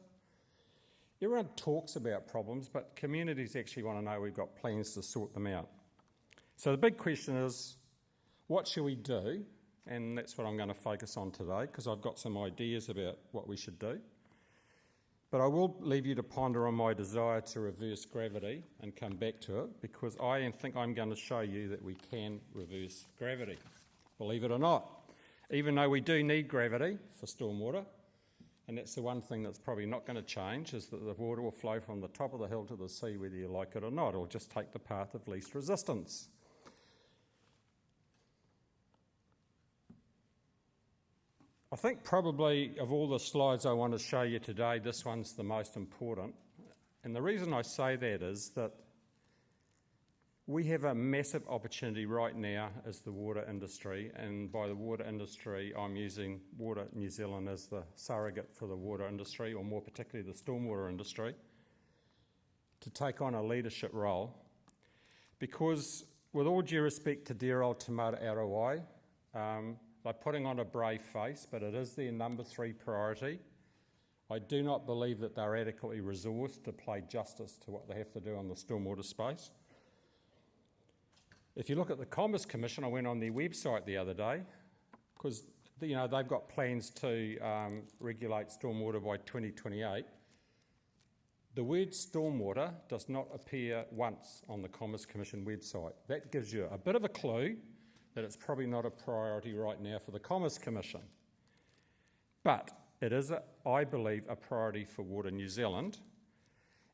Everyone talks about problems, but communities actually want to know we've got plans to sort them out. So the big question is, what should we do? And that's what I'm going to focus on today, because I've got some ideas about what we should do. But I will leave you to ponder on my desire to reverse gravity and come back to it, because I think I'm going to show you that we can reverse gravity, believe it or not. Even though we do need gravity for stormwater, and that's the one thing that's probably not going to change, is that the water will flow from the top of the hill to the sea whether you like it or not. It'll just take the path of least resistance. I think probably of all the slides I want to show you today, this one's the most important. And the reason I say that is that we have a massive opportunity right now as the water industry, and by the water industry I'm using Water New Zealand as the surrogate for the water industry, or more particularly the stormwater industry, to take on a leadership role. Because with all due respect to dear old Te Kawerau, they're putting on a brave face, but it is their number 3 priority. I do not believe that they're adequately resourced to play justice to what they have to do on the stormwater space. If you look at the Commerce Commission, I went on their website the other day, because they've got plans to regulate stormwater by 2028. The word stormwater does not appear once on the Commerce Commission website. That gives you a bit of a clue that it's probably not a priority right now for the Commerce Commission. But it is, I believe, a priority for Water New Zealand.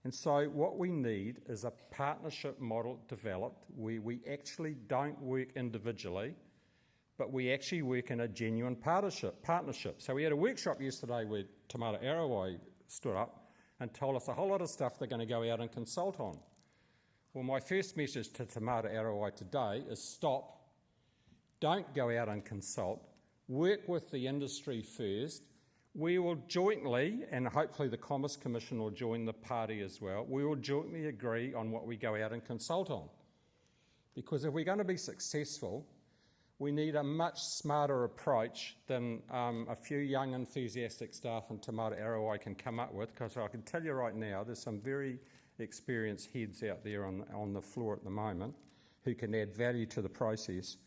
And so what we need is a partnership model developed where we actually don't work individually, but we actually work in a genuine partnership. So we had a workshop yesterday where Te Kawerau stood up and told us a whole lot of stuff they're going to go out and consult on. Well, my first message to Te Kawerau today is stop. Don't go out and consult. Work with the industry first. We will jointly, and hopefully the Commerce Commission will join the party as well, we will jointly agree on what we go out and consult on. Because if we're going to be successful, we need a much smarter approach than a few young enthusiastic staff in Te Kawerau can come up with, because I can tell you right now there's some very experienced heads out there on the floor at the moment who can add value to the process.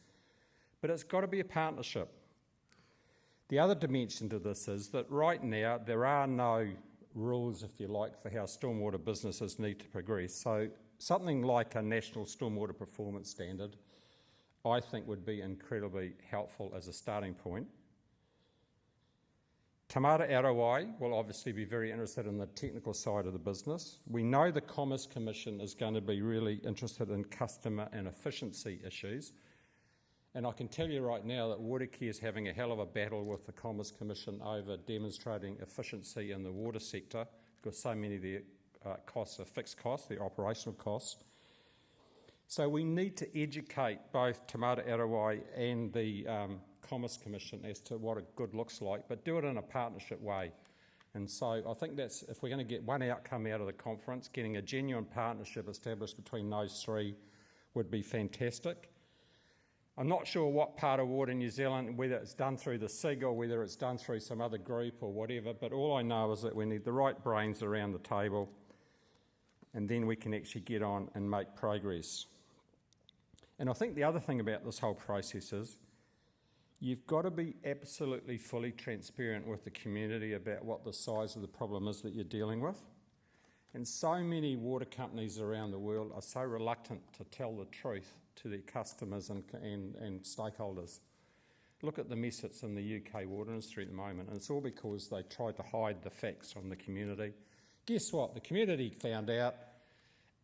But it's got to be a partnership. The other dimension to this is that right now there are no rules, if you like, for how stormwater businesses need to progress. So something like a national stormwater performance standard, I think, would be incredibly helpful as a starting point. Te Kawerau will obviously be very interested in the technical side of the business. We know the Commerce Commission is going to be really interested in customer and efficiency issues. And I can tell you right now that Waitakere is having a hell of a battle with the Commerce Commission over demonstrating efficiency in the water sector, because so many of the costs are fixed costs, the operational costs. So we need to educate both Te Kawerau and the Commerce Commission as to what a good looks like, but do it in a partnership way. And so I think that's, if we're going to get one outcome out of the conference, getting a genuine partnership established between those 3 would be fantastic. I'm not sure what part of Water New Zealand, whether it's done through the SIG or whether it's done through some other group or whatever, but all I know is that we need the right brains around the table, and then we can actually get on and make progress. And I think the other thing about this whole process is you've got to be absolutely fully transparent with the community about what the size of the problem is that you're dealing with. And so many water companies around the world are so reluctant to tell the truth to their customers and stakeholders. Look at the mess that's in the UK water industry at the moment, and it's all because they tried to hide the facts from the community. Guess what? The community found out,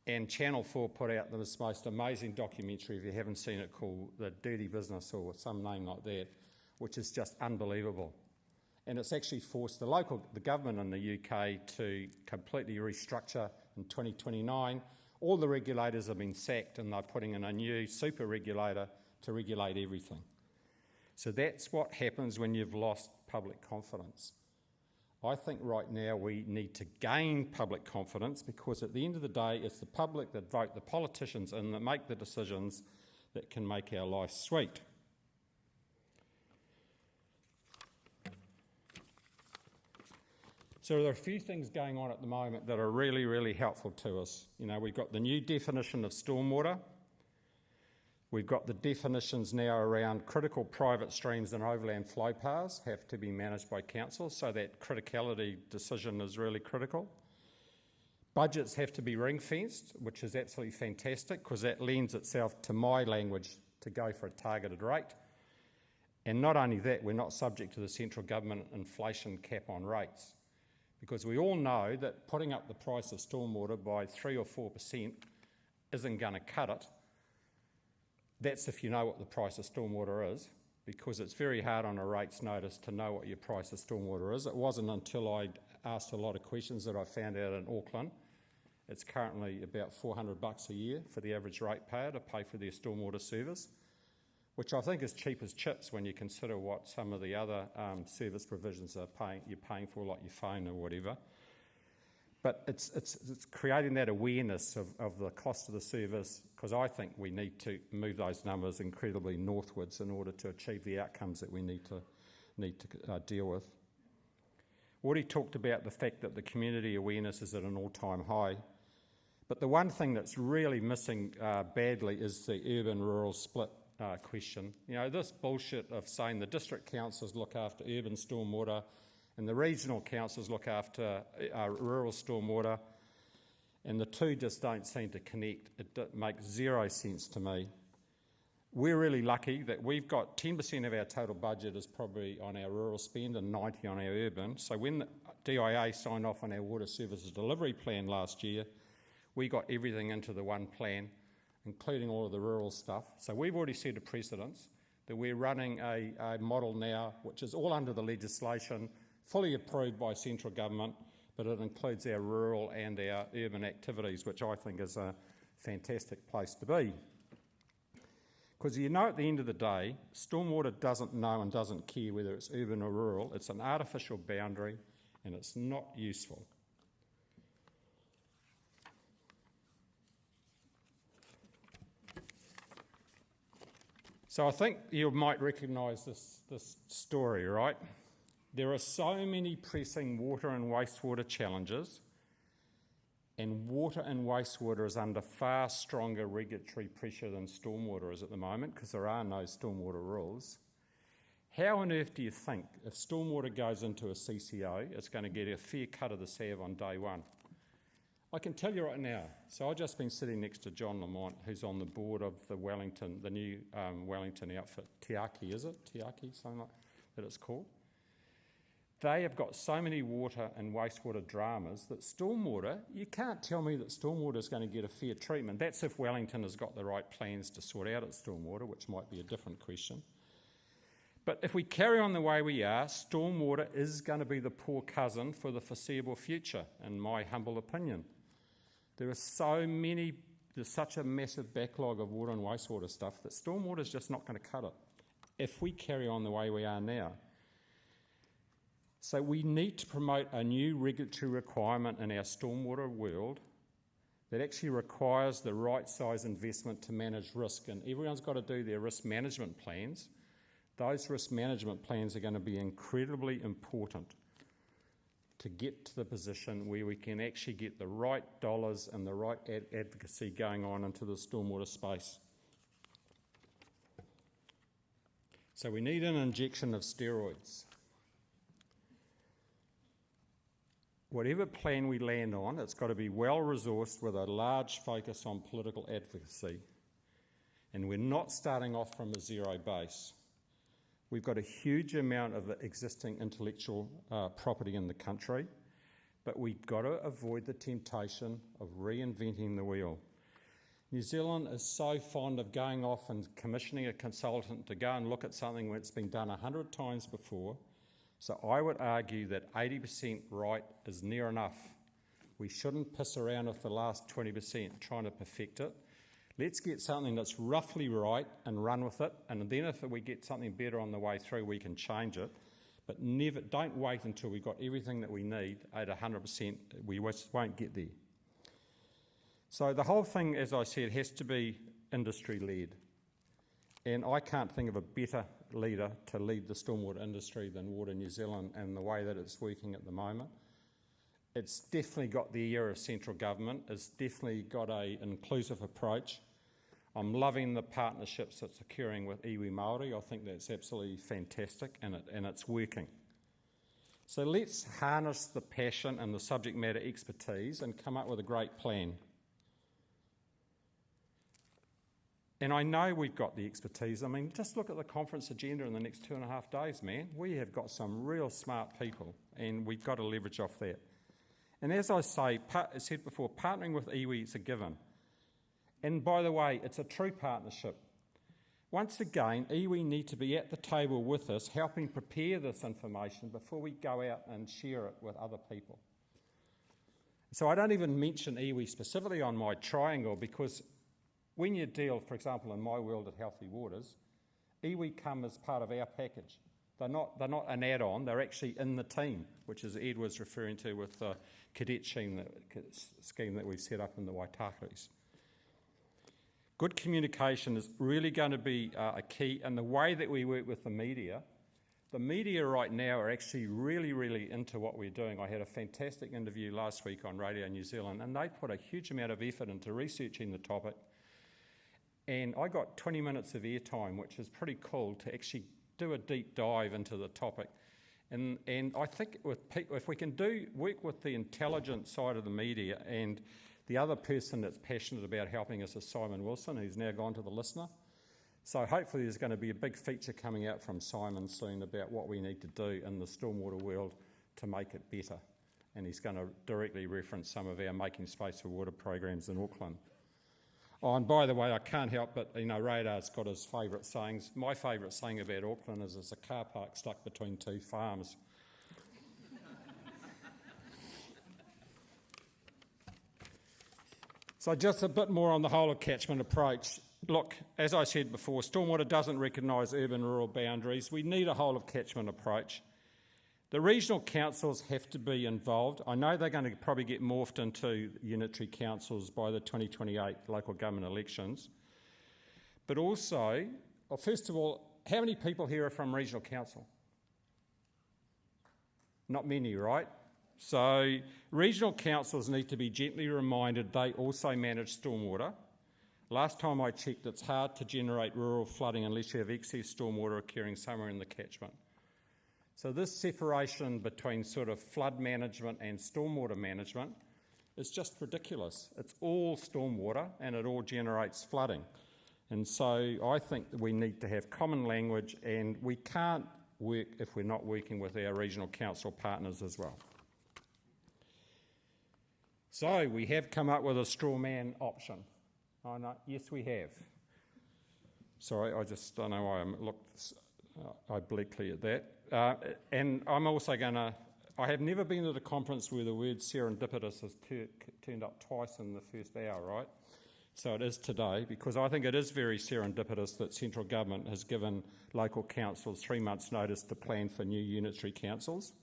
and Channel 4 put out this most amazing documentary, if you haven't seen it, called The Dirty Business or some name like that, which is just unbelievable. And it's actually forced the government in the UK to completely restructure in 2029. All the regulators have been sacked and they're putting in a new super regulator to regulate everything. So that's what happens when you've lost public confidence. I think right now we need to gain public confidence, because at the end of the day, it's the public that vote the politicians and that make the decisions that can make our life sweet. So there are a few things going on at the moment that are really, really helpful to us. You know, we've got the new definition of stormwater. We've got the definitions now around critical private streams and overland flow paths have to be managed by council, so that criticality decision is really critical. Budgets have to be ring-fenced, which is absolutely fantastic, because that lends itself to my language to go for a targeted rate. And not only that, we're not subject to the central government inflation cap on rates, because we all know that putting up the price of stormwater by 3 or 4% isn't going to cut it. That's if you know what the price of stormwater is, because it's very hard on a rates notice to know what your price of stormwater is. It wasn't until I asked a lot of questions that I found out in Auckland. It's currently about $400 a year for the average ratepayer to pay for their stormwater service, which I think is cheap as chips when you consider what some of the other service provisions are you're paying for, like your phone or whatever. But it's creating that awareness of the cost of the service, because I think we need to move those numbers incredibly northwards in order to achieve the outcomes that we need to deal with. Woody talked about the fact that the community awareness is at an all-time high, but the one thing that's really missing badly is the urban-rural split question. You know, this bullshit of saying the district councils look after urban stormwater and the regional councils look after rural stormwater, and the two just don't seem to connect. It makes zero sense to me. We're really lucky that we've got 10% of our total budget is probably on our rural spend and 90% on our urban. So when the DIA signed off on our water services delivery plan last year, we got everything into the one plan, including all of the rural stuff. So we've already set a precedence that we're running a model now, which is all under the legislation, fully approved by central government, but it includes our rural and our urban activities, which I think is a fantastic place to be. Because you know, at the end of the day, stormwater doesn't know and doesn't care whether it's urban or rural. It's an artificial boundary and it's not useful. So I think you might recognise this story, right? There are so many pressing water and wastewater challenges, and water and wastewater is under far stronger regulatory pressure than stormwater is at the moment, because there are no stormwater rules. How on earth do you think, if stormwater goes into a CCO, it's going to get a fair cut of the salve on day one? I can tell you right now. So I've just been sitting next to John Lamont, who's on the board of the new Wellington outfit, Tiaki, is it? Tiaki, something like that it's called. They have got so many water and wastewater dramas that stormwater, you can't tell me that stormwater is going to get a fair treatment. That's if Wellington has got the right plans to sort out its stormwater, which might be a different question. But if we carry on the way we are, stormwater is going to be the poor cousin for the foreseeable future, in my humble opinion. There's such a massive backlog of water and wastewater stuff that stormwater is just not going to cut it if we carry on the way we are now. So we need to promote a new regulatory requirement in our stormwater world that actually requires the right size investment to manage risk, and everyone's got to do their risk management plans. Those risk management plans are going to be incredibly important to get to the position where we can actually get the right dollars and the right advocacy going on into the stormwater space. So we need an injection of steroids. Whatever plan we land on, it's got to be well-resourced with a large focus on political advocacy. And we're not starting off from a zero base. We've got a huge amount of existing intellectual property in the country, but we've got to avoid the temptation of reinventing the wheel. New Zealand is so fond of going off and commissioning a consultant to go and look at something that's been done 100 times before. So I would argue that 80% right is near enough. We shouldn't piss around with the last 20% trying to perfect it. Let's get something that's roughly right and run with it, and then if we get something better on the way through, we can change it. But don't wait until we've got everything that we need at 100%. We won't get there. So the whole thing, as I said, has to be industry-led. And I can't think of a better leader to lead the stormwater industry than Water New Zealand and the way that it's working at the moment. It's definitely got the ear of central government. It's definitely got an inclusive approach. I'm loving the partnerships that's occurring with iwi Māori. I think that's absolutely fantastic, and it's working. So let's harness the passion and the subject matter expertise and come up with a great plan. And I know we've got the expertise. I mean, just look at the conference agenda in the next 2.5 days, man. We have got some real smart people, and we've got to leverage off that. And as I said before, partnering with iwi is a given. And by the way, it's a true partnership. Once again, iwi need to be at the table with us, helping prepare this information before we go out and share it with other people. So I don't even mention iwi specifically on my triangle, because when you deal, for example, in my world at Healthy Waters, iwi come as part of our package. They're not an add-on, they're actually in the team, which is Ed was referring to with the cadet scheme that we've set up in the Waitakeres. Good communication is really going to be a key, and the way that we work with the media right now are actually really, really into what we're doing. I had a fantastic interview last week on Radio New Zealand, and they put a huge amount of effort into researching the topic. And I got 20 minutes of airtime, which is pretty cool, to actually do a deep dive into the topic. And I think if we can work with the intelligence side of the media, and the other person that's passionate about helping us is Simon Wilson, who's now gone to the Listener. So hopefully there's going to be a big feature coming out from Simon soon about what we need to do in the stormwater world to make it better. And he's going to directly reference some of our Making Space for Water programs in Auckland. Oh, and by the way, I can't help but, Radar's got his favourite sayings. My favourite saying about Auckland is it's a car park stuck between two farms. So just a bit more on the whole of catchment approach. Look, as I said before, stormwater doesn't recognise urban-rural boundaries. We need a whole of catchment approach. The regional councils have to be involved. I know they're going to probably get morphed into unitary councils by the 2028 local government elections. But also, first of all, how many people here are from regional council? Not many, right? So regional councils need to be gently reminded they also manage stormwater. Last time I checked, it's hard to generate rural flooding unless you have excess stormwater occurring somewhere in the catchment. So this separation between sort of flood management and stormwater management is just ridiculous. It's all stormwater and it all generates flooding. And so I think that we need to have common language, and we can't work if we're not working with our regional council partners as well. So we have come up with a straw man option. Oh, no, yes, we have. Sorry, I just don't know why I looked obliquely at that. And I'm also going to... I have never been at a conference where the word serendipitous has turned up twice in the first hour, right? So it is today, because I think it is very serendipitous that central government has given local councils 3 months' notice to plan for new unitary councils,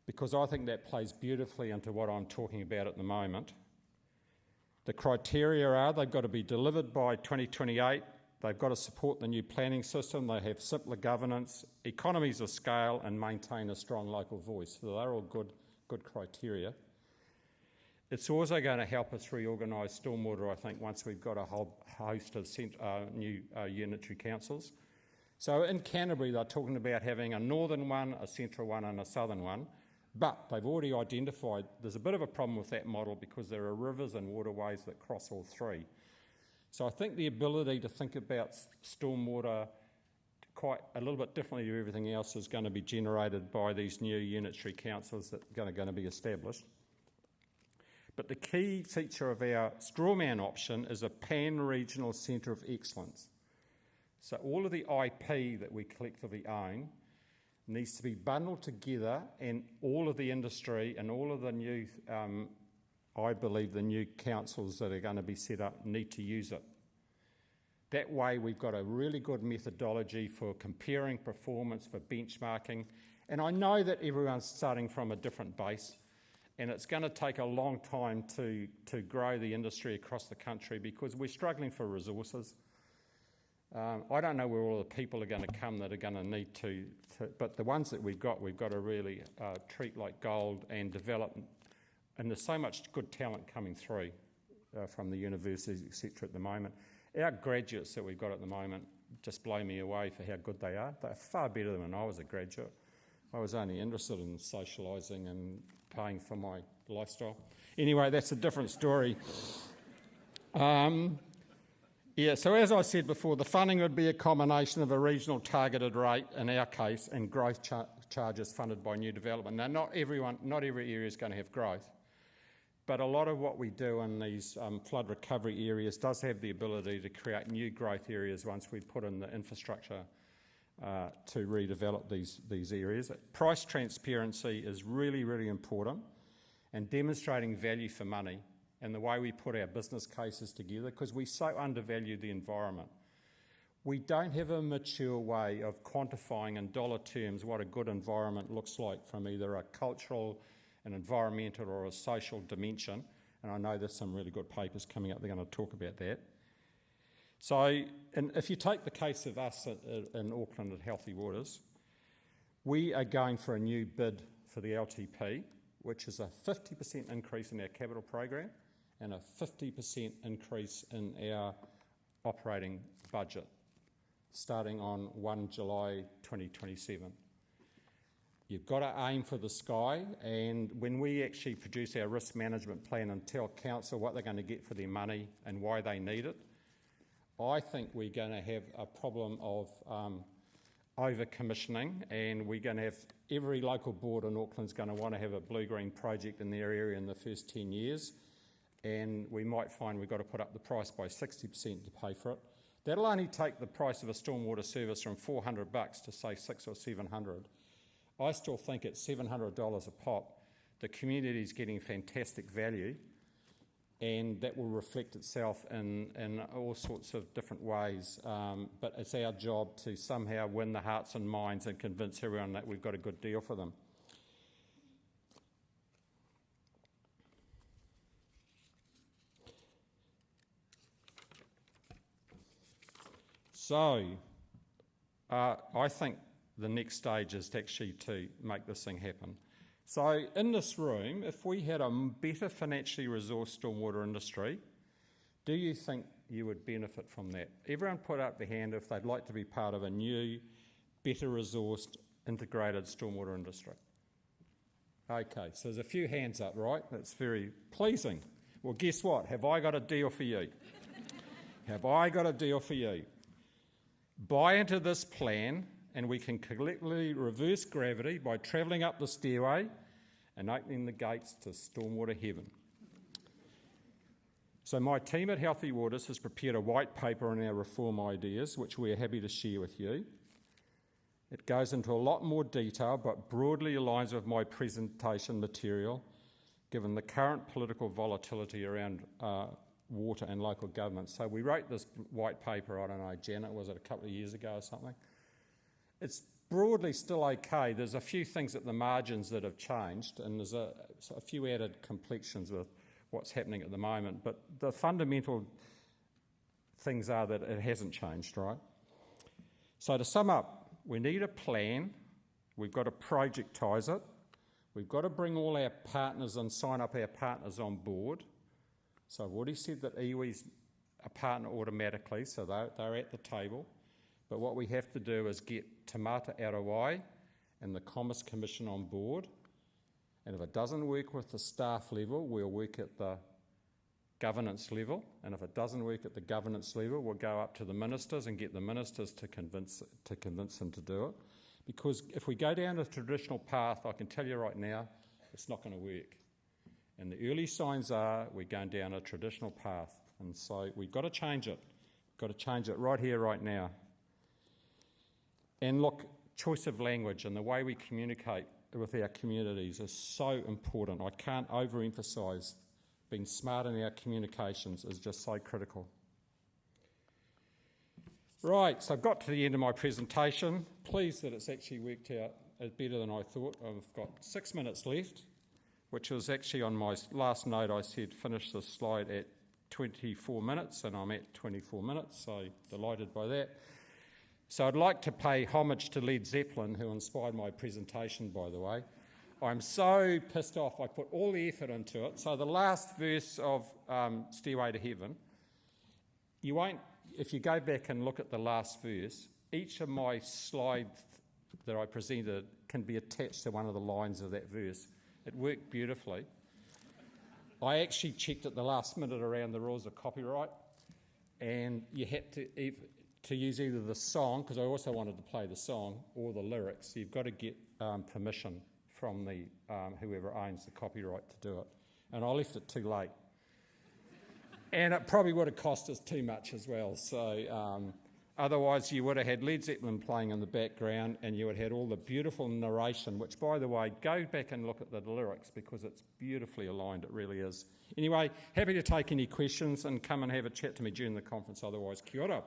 because I think that plays beautifully into what I'm talking about at the moment. The criteria are they've got to be delivered by 2028, they've got to support the new planning system, they have simpler governance, economies of scale, and maintain a strong local voice. So they're all good criteria. It's also going to help us reorganise stormwater, I think, once we've got a whole host of new unitary councils. So in Canterbury, they're talking about having a northern one, a central one and a southern one, but they've already identified there's a bit of a problem with that model because there are rivers and waterways that cross all three. So I think the ability to think about stormwater quite a little bit differently to everything else is going to be generated by these new unitary councils that are going to be established. But the key feature of our strawman option is a pan-regional centre of excellence. So all of the IP that we collectively own needs to be bundled together, and all of the industry and all of the new, I believe the new councils that are going to be set up need to use it. That way we've got a really good methodology for comparing performance, for benchmarking, and I know that everyone's starting from a different base, and it's going to take a long time to grow the industry across the country because we're struggling for resources. I don't know where all the people are going to come that are going to need to, but the ones that we've got to really treat like gold and develop. And there's so much good talent coming through from the universities, etc. at the moment. Our graduates that we've got at the moment just blow me away for how good they are. They're far better than when I was a graduate. I was only interested in socialising and paying for my lifestyle. Anyway, that's a different story. Yeah, so as I said before, the funding would be a combination of a regional targeted rate, in our case, and growth charges funded by new development. Now, not every area is going to have growth, but a lot of what we do in these flood recovery areas does have the ability to create new growth areas once we put in the infrastructure to redevelop these areas. Price transparency is really, really important, and demonstrating value for money and the way we put our business cases together, because we so undervalue the environment. We don't have a mature way of quantifying in dollar terms what a good environment looks like from either a cultural, an environmental or a social dimension, and I know there's some really good papers coming up, they're going to talk about that. So, and if you take the case of us in Auckland at Healthy Waters, we are going for a new bid for the LTP, which is a 50% increase in our capital program and a 50% increase in our operating budget, starting on 1 July 2027. You've got to aim for the sky, and when we actually produce our risk management plan and tell council what they're going to get for their money and why they need it, I think we're going to have a problem of over-commissioning, and we're going to have every local board in Auckland's going to want to have a blue-green project in their area in the first 10 years, and we might find we've got to put up the price by 60% to pay for it. That'll only take the price of a stormwater service from $400 to say $600 or $700. I still think at $700 a pop, the community is getting fantastic value, and that will reflect itself in all sorts of different ways. But it's our job to somehow win the hearts and minds and convince everyone that we've got a good deal for them. So, I think the next stage is actually to make this thing happen. So in this room, if we had a better financially resourced stormwater industry, do you think you would benefit from that? Everyone put up their hand if they'd like to be part of a new, better resourced, integrated stormwater industry. Okay, so there's a few hands up, right? That's very pleasing. Well, guess what? Have I got a deal for you? Have I got a deal for you? Buy into this plan, and we can collectively reverse gravity by travelling up the stairway and opening the gates to stormwater heaven. So my team at Healthy Waters has prepared a white paper on our reform ideas, which we are happy to share with you. It goes into a lot more detail, but broadly aligns with my presentation material, given the current political volatility around water and local government. So we wrote this white paper, I don't know, Janet, was it a couple of years ago or something? It's broadly still okay. There's a few things at the margins that have changed, and there's a few added complexions with what's happening at the moment, but the fundamental things are that it hasn't changed, right? So to sum up, we need a plan, we've got to projectise it, we've got to bring all our partners and sign up our partners on board. So I've already said that iwi's a partner automatically, so they're at the table. But what we have to do is get Te Arawai and the Commerce Commission on board. And if it doesn't work with the staff level, we'll work at the governance level. And if it doesn't work at the governance level, we'll go up to the ministers and get the ministers to convince them to do it. Because if we go down a traditional path, I can tell you right now, it's not going to work. And the early signs are we're going down a traditional path. And so we've got to change it. We've got to change it right here, right now. And look, choice of language and the way we communicate with our communities is so important. I can't overemphasise being smart in our communications is just so critical. Right, so I've got to the end of my presentation. Pleased that it's actually worked out better than I thought. I've got 6 minutes left, which was actually on my last note. I said finish this slide at 24 minutes, and I'm at 24 minutes, so delighted by that. So I'd like to pay homage to Led Zeppelin, who inspired my presentation, by the way. I'm so pissed off. I put all the effort into it. So the last verse of Stairway to Heaven, you won't, if you go back and look at the last verse, each of my slides that I presented can be attached to one of the lines of that verse. It worked beautifully. I actually checked at the last minute around the rules of copyright, and you had to use either the song, because I also wanted to play the song, or the lyrics. You've got to get permission from the whoever owns the copyright to do it. And I left it too late. And it probably would have cost us too much as well. So otherwise you would have had Led Zeppelin playing in the background, and you would have had all the beautiful narration, which, by the way, go back and look at the lyrics because it's beautifully aligned. It really is. Anyway, happy to take any questions and come and have a chat to me during the conference. Otherwise, kia ora.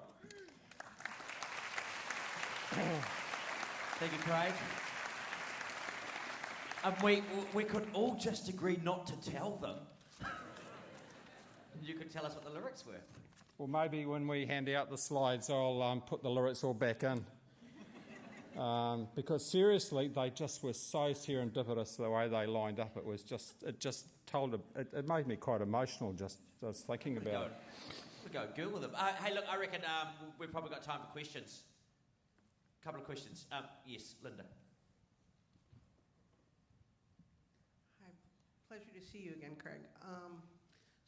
Thank you, Craig. We could all just agree not to tell them. You could tell us what the lyrics were. Well, maybe when we hand out the slides, I'll put the lyrics all back in. Because seriously, they just were so serendipitous the way they lined up. It made me quite emotional just thinking about it. We go good with them. Hey, look, I reckon we've probably got time for questions. A couple of questions. Yes, Linda. Hi, pleasure to see you again, Craig.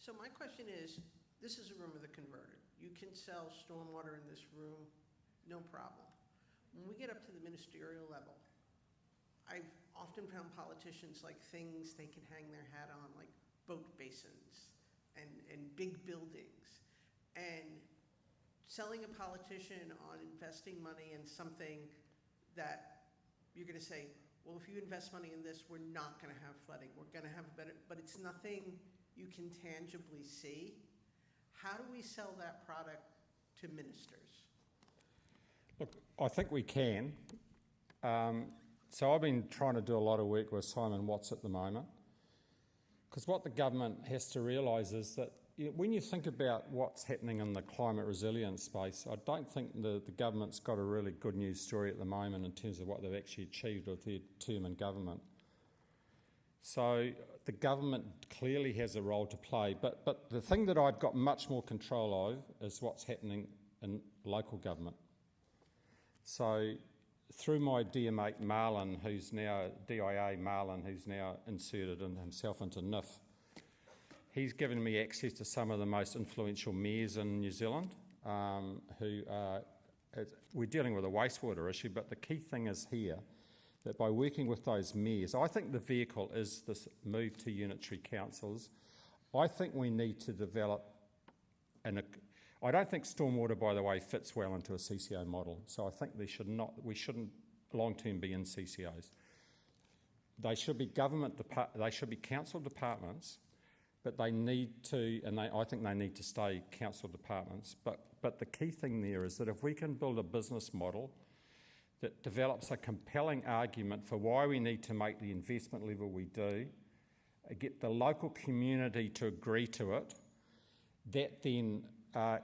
So my question is, this is a room of the converted. You can sell stormwater in this room, no problem. When we get up to the ministerial level, I've often found politicians like things they can hang their hat on, like boat basins and big buildings. And selling a politician on investing money in something that you're going to say, well, if you invest money in this, we're not going to have flooding. We're going to have better, but it's nothing you can tangibly see. How do we sell that product to ministers? Look, I think we can. So I've been trying to do a lot of work with Simon Watts at the moment, because what the government has to realise is that when you think about what's happening in the climate resilience space, I don't think the government's got a really good news story at the moment in terms of what they've actually achieved with their term in government. So the government clearly has a role to play, but the thing that I've got much more control of is what's happening in local government. So through my dear mate Marlon, who's now DIA Marlon, who's now inserted himself into NIF, he's given me access to some of the most influential mayors in New Zealand who we're dealing with a wastewater issue, but the key thing is here that by working with those mayors, I think the vehicle is this move to unitary councils. I think we need to develop I don't think stormwater, by the way, fits well into a CCO model. So I think we shouldn't long-term be in CCOs. They should be they should be council departments, but they need to, and I think they need to stay council departments. But the key thing there is that if we can build a business model that develops a compelling argument for why we need to make the investment level we do, get the local community to agree to it, that then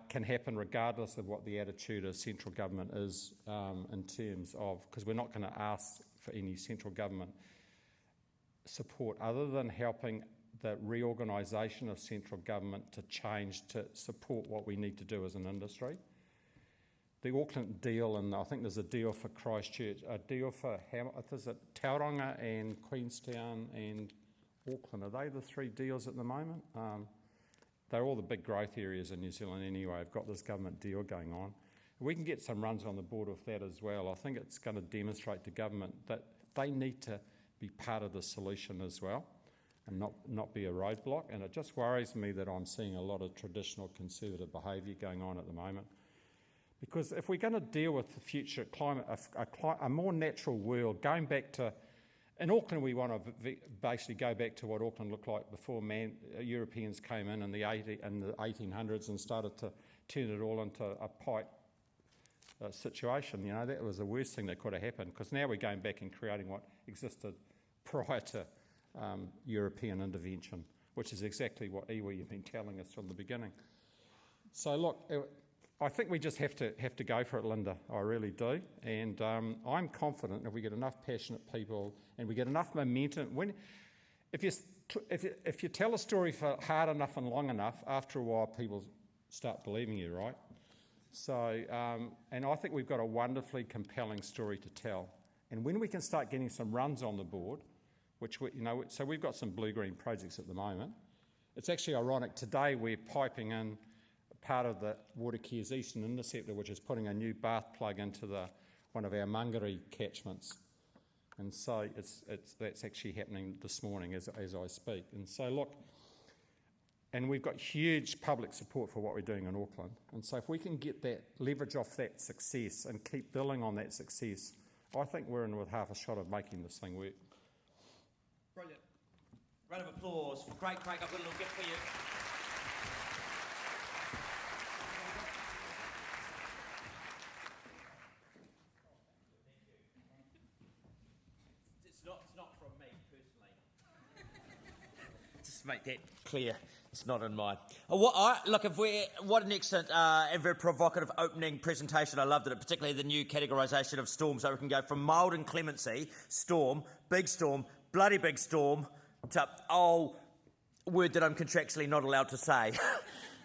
can happen regardless of what the attitude of central government is in terms of, because we're not going to ask for any central government support other than helping the reorganisation of central government to change to support what we need to do as an industry. the Auckland deal, and I think there's a deal for Christchurch, a deal for is it Tauranga and Queenstown and Auckland. Are they the three deals at the moment? They're all the big growth areas in New Zealand anyway. I've got this government deal going on. We can get some runs on the board with that as well. I think it's going to demonstrate to government that they need to be part of the solution as well and not be a roadblock. And it just worries me that I'm seeing a lot of traditional conservative behaviour going on at the moment. Because if we're going to deal with the future climate, a more natural world, going back to, in Auckland we want to basically go back to what Auckland looked like before Europeans came in the 1800s and started to turn it all into a pipe situation. You know, that was the worst thing that could have happened, because now we're going back and creating what existed prior to European intervention, which is exactly what iwi have been telling us from the beginning. So look, I think we just have to go for it, Linda. I really do, and I'm confident if we get enough passionate people and we get enough momentum. If you tell a story for hard enough and long enough, after a while people start believing you, right? So, and I think we've got a wonderfully compelling story to tell. And when we can start getting some runs on the board, so we've got some blue-green projects at the moment. It's actually ironic. Today we're piping in part of the Waitakere's Eastern Interceptor, which is putting a new bath plug into one of our Mangere catchments. And so that's actually happening this morning as I speak. And so look, and we've got huge public support for what we're doing in Auckland. And so if we can get that, leverage off that success and keep building on that success, I think we're in with half a shot of making this thing work. Brilliant. Round of applause for Craig. Craig, I've got a little gift for you. It's not from me personally. Just make that clear. It's not in mine. What an excellent and very provocative opening presentation. I loved it, particularly the new categorisation of storms. So we can go from mild inclemency, storm, big storm, bloody big storm, to, word that I'm contractually not allowed to say,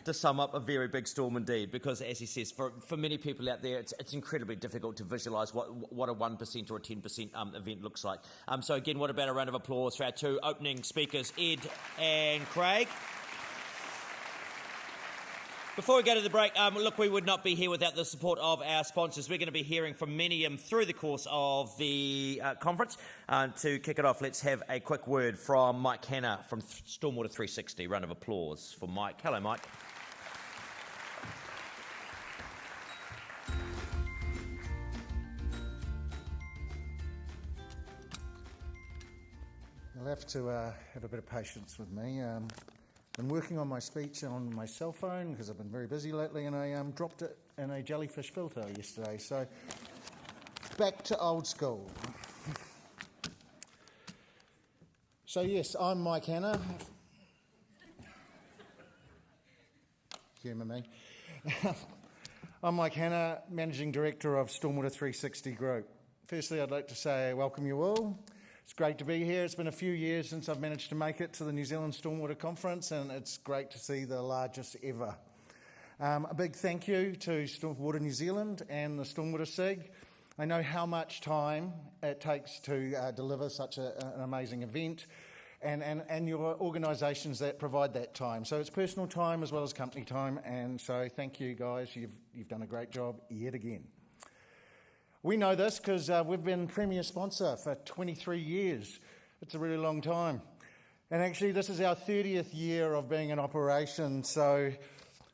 to sum up a very big storm indeed. Because, as he says, for many people out there, it's incredibly difficult to visualise what a 1% or a 10% event looks like. So again, what about a round of applause for our two opening speakers, Ed and Craig? Before we go to the break, we would not be here without the support of our sponsors. We're going to be hearing from many of them through the course of the conference. To kick it off, let's have a quick word from Mike Hanna from Stormwater 360. Round of applause for Mike. Hello, Mike. You'll have to have a bit of patience with me. Been working on my speech on my cell phone because I've been very busy lately, and I dropped it in a jellyfish filter yesterday. So back to old school. So yes, I'm Mike Hanna. Humour me. I'm Mike Hanna, Managing Director of Stormwater 360 Group. Firstly, I'd like to say welcome you all. It's great to be here. It's been a few years since I've managed to make it to the New Zealand Stormwater Conference, and it's great to see the largest ever. A big thank you to Stormwater New Zealand and the Stormwater SIG. I know how much time it takes to deliver such an amazing event, and your organisations that provide that time. So it's personal time as well as company time, and so thank you guys. You've done a great job yet again. We know this because we've been Premier Sponsor for 23 years. It's a really long time. And actually, this is our 30th year of being in operation, so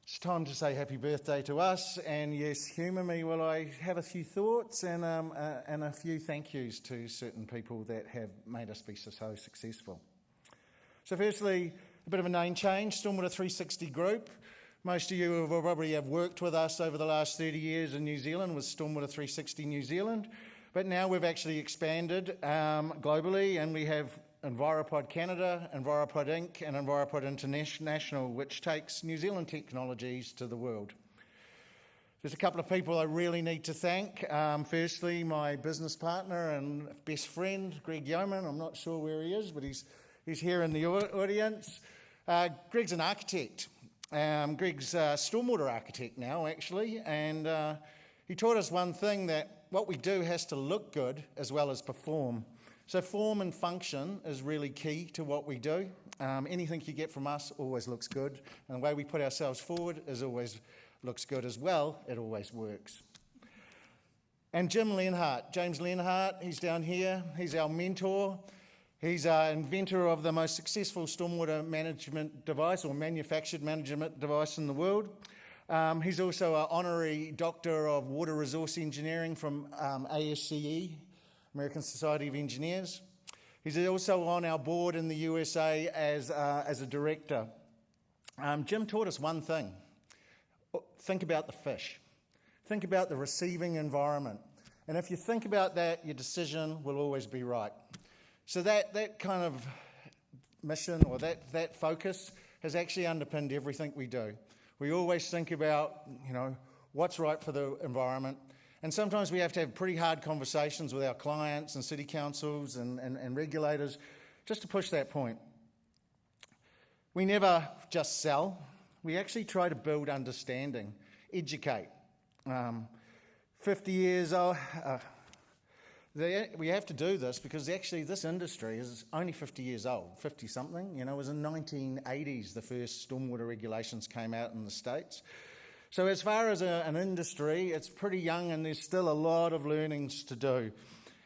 it's time to say happy birthday to us. And yes, humour me while I have a few thoughts and a few thank yous to certain people that have made us be so successful. So firstly, a bit of a name change, Stormwater 360 Group. Most of you will probably have worked with us over the last 30 years in New Zealand with Stormwater 360 New Zealand, but now we've actually expanded globally, and we have Enviropod Canada, Enviropod Inc. and Enviropod International, which takes New Zealand technologies to the world. There's a couple of people I really need to thank. Firstly, my business partner and best friend, Greg Yeoman. I'm not sure where he is, but he's here in the audience. Greg's an architect. Greg's a stormwater architect now, actually, and He taught us one thing, that what we do has to look good as well as perform. So form and function is really key to what we do. Anything you get from us always looks good, and the way we put ourselves forward is always looks good as well. It always works. And James Lenhart, he's down here. He's our mentor. He's our inventor of the most successful stormwater management device, or manufactured management device in the world. He's also an honorary Doctor of Water Resource Engineering from ASCE, American Society of Engineers. He's also on our board in the USA as a director. Jim taught us one thing. Think about the fish. Think about the receiving environment. And if you think about that, your decision will always be right. So that kind of mission, or that focus, has actually underpinned everything we do. We always think about, what's right for the environment. And sometimes we have to have pretty hard conversations with our clients and city councils and regulators just to push that point. We never just sell. We actually try to build understanding, educate. 50 years old, we have to do this because actually this industry is only 50 years old, 50-something. It was in the 1980s the first stormwater regulations came out in the States. So as far as an industry, it's pretty young and there's still a lot of learnings to do.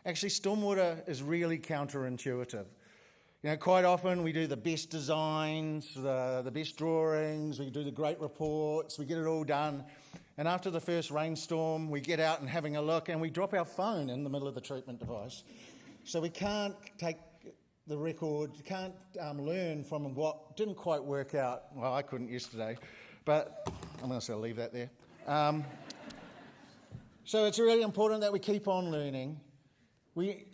Actually, stormwater is really counterintuitive. Quite often we do the best designs, the best drawings, we do the great reports, we get it all done. And after the first rainstorm, we get out and having a look and we drop our phone in the middle of the treatment device. So we can't take the record, can't learn from what didn't quite work out. Well, I couldn't yesterday, but I'm going to sort of leave that there. So it's really important that we keep on learning.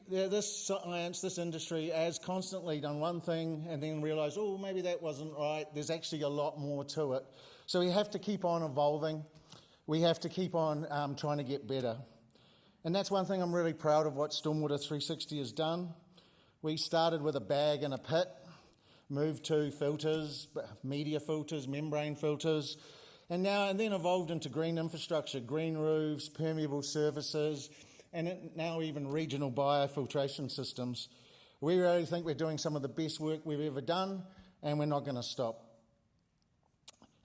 This science, this industry has constantly done one thing and then realised, maybe that wasn't right. There's actually a lot more to it. So we have to keep on evolving. We have to keep on trying to get better. And that's one thing I'm really proud of what Stormwater 360 has done. We started with a bag and a pit, moved to filters, media filters, membrane filters, and then evolved into green infrastructure, green roofs, permeable surfaces, and now even regional biofiltration systems. We really think we're doing some of the best work we've ever done, and we're not going to stop.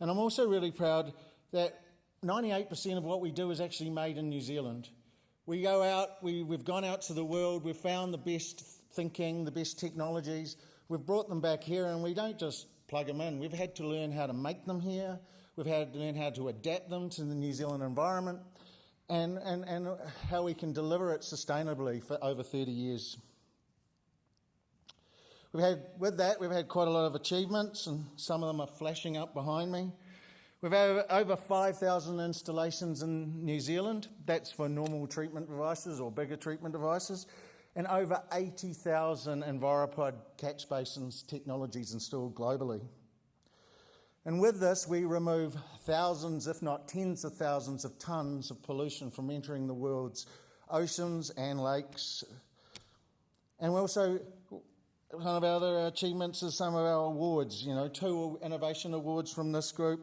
And I'm also really proud that 98% of what we do is actually made in New Zealand. We go out, we've gone out to the world, we've found the best thinking, the best technologies, we've brought them back here, and we don't just plug them in. We've had to learn how to make them here, we've had to learn how to adapt them to the New Zealand environment, and how we can deliver it sustainably for over 30 years. We've had quite a lot of achievements, and some of them are flashing up behind me. We've had over 5,000 installations in New Zealand. That's for normal treatment devices or bigger treatment devices. And over 80,000 Enviropod catch basins technologies installed globally. And with this, we remove thousands, if not tens of thousands of tonnes of pollution from entering the world's oceans and lakes. And we also, one of our other achievements is some of our awards. 2 innovation awards from this group.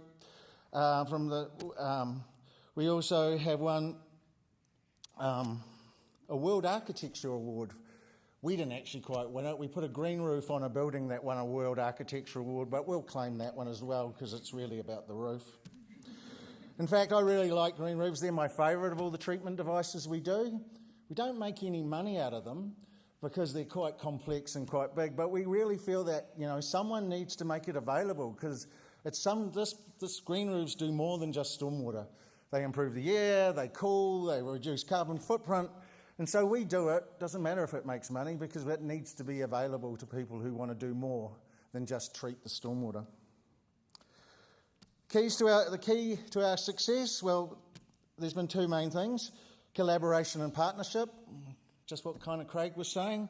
We also have won a World Architecture Award. We didn't actually quite win it. We put a green roof on a building that won a World Architecture Award, but we'll claim that one as well because it's really about the roof. In fact, I really like green roofs. They're my favourite of all the treatment devices we do. We don't make any money out of them because they're quite complex and quite big, but we really feel that someone needs to make it available because this green roofs do more than just stormwater. They improve the air, they cool, they reduce carbon footprint, and so we do it. Doesn't matter if it makes money because it needs to be available to people who want to do more than just treat the stormwater. The key to our success, well, there's been 2 main things: collaboration and partnership, just what kind of Craig was saying.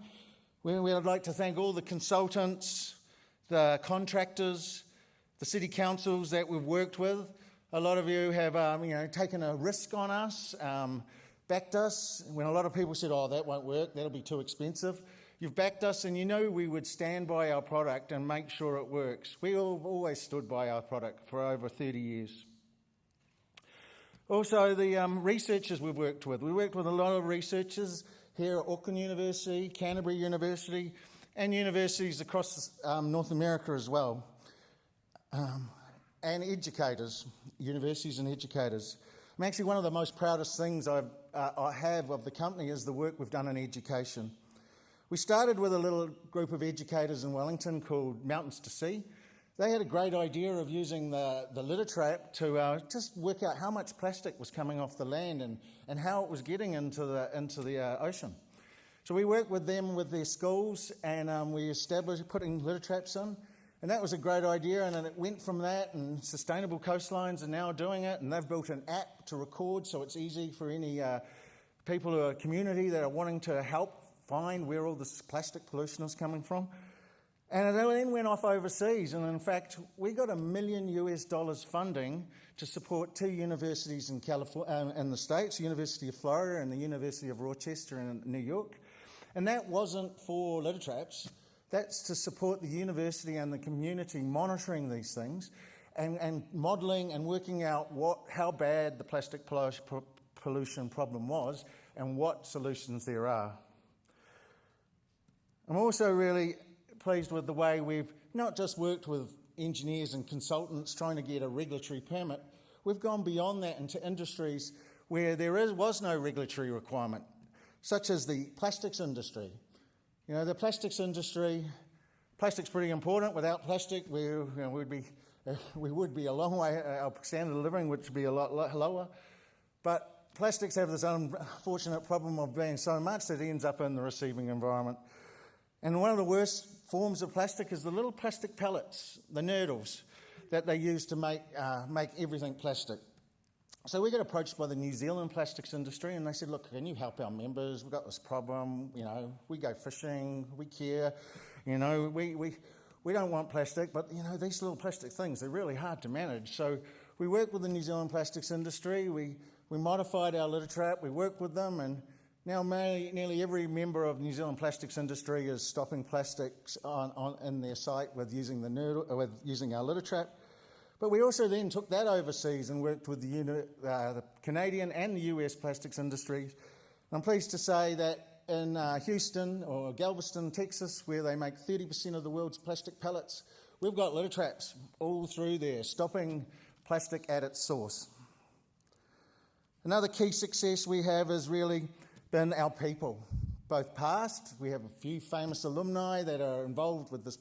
We would like to thank all the consultants, the contractors, the city councils that we've worked with. A lot of you have taken a risk on us, backed us. When a lot of people said, that won't work, that'll be too expensive. You've backed us and we would stand by our product and make sure it works. We have always stood by our product for over 30 years. Also, the researchers we've worked with. We worked with a lot of researchers here at Auckland University, Canterbury University, and universities across North America as well. And educators, universities and educators. Actually, one of the most proudest things I have of the company is the work we've done in education. We started with a little group of educators in Wellington called Mountains to Sea. They had a great idea of using the litter trap to just work out how much plastic was coming off the land and how it was getting into the ocean. So we worked with them with their schools, and we established putting litter traps in. And that was a great idea, and then it went from that, and Sustainable Coastlines are now doing it, and they've built an app to record so it's easy for any people in a community that are wanting to help find where all this plastic pollution is coming from. And it then went off overseas, and in fact, we got $1 million funding to support 2 universities in California, in the States, the University of Florida and the University of Rochester in New York. And that wasn't for litter traps. That's to support the university and the community monitoring these things and modelling and working out how bad the plastic pollution problem was and what solutions there are. I'm also really pleased with the way we've not just worked with engineers and consultants trying to get a regulatory permit, we've gone beyond that into industries where was no regulatory requirement, such as the plastics industry. You know, the plastics industry, plastic's pretty important. Without plastic, we would be a long way, our standard of living would be a lot lower. But plastics have this unfortunate problem of being so much that it ends up in the receiving environment. And one of the worst forms of plastic is the little plastic pellets, the nurdles, that they use to make everything plastic. So we got approached by the New Zealand plastics industry, and they said, look, can you help our members? We've got this problem, you know, we go fishing, we care, you know, we don't want plastic, but, you know, these little plastic things, they're really hard to manage. So we worked with the New Zealand plastics industry, we modified our litter trap, we worked with them, and now nearly every member of New Zealand plastics industry is stopping plastics in their site with using our litter trap. But we also then took that overseas and worked with the Canadian and the US plastics industries. I'm pleased to say that in Houston or Galveston, Texas, where they make 30% of the world's plastic pellets, we've got litter traps all through there, stopping plastic at its source. Another key success we have has really been our people, both past. We have a few famous alumni that are involved with this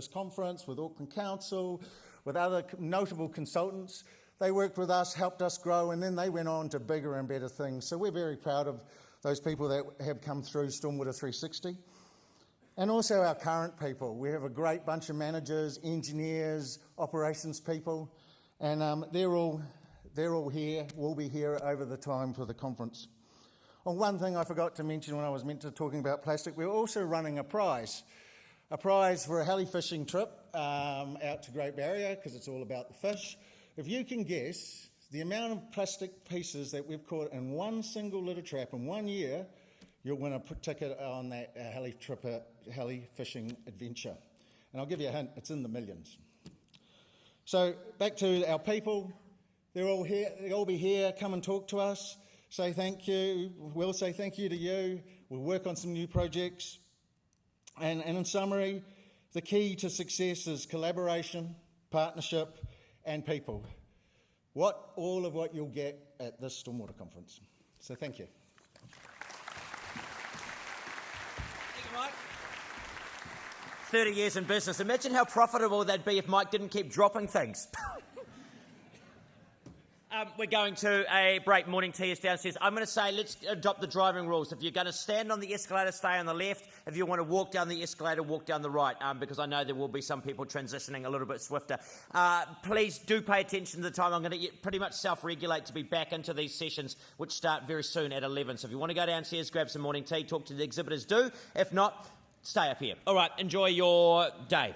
conference, with Auckland Council, with other notable consultants. They worked with us, helped us grow, and then they went on to bigger and better things. So we're very proud of those people that have come through Stormwater 360. And also our current people. We have a great bunch of managers, engineers, operations people, and they're all here, will be here over the time for the conference. Oh, one thing I forgot to mention when I was talking about plastic, we're also running a prize for a heli fishing trip out to Great Barrier, because it's all about the fish. If you can guess the amount of plastic pieces that we've caught in one single litter trap in 1 year, you'll win a ticket on that heli fishing adventure. And I'll give you a hint, it's in the millions. So back to our people. They're all here. They'll all be here. Come and talk to us. Say thank you. We'll say thank you to you. We'll work on some new projects. And in summary, the key to success is collaboration, partnership, and people. All of what you'll get at this Stormwater Conference. So thank you. Thank you, Mike. 30 years in business. Imagine how profitable that'd be if Mike didn't keep dropping things. We're going to a break. Morning tea is downstairs. I'm going to say let's adopt the driving rules. If you're going to stand on the escalator, stay on the left. If you want to walk down the escalator, walk down the right, because I know there will be some people transitioning a little bit swifter. Please do pay attention to the time. I'm going to pretty much self-regulate to be back into these sessions, which start very soon at 11. So if you want to go downstairs, grab some morning tea, talk to the exhibitors, do. If not, stay up here. All right, enjoy your day.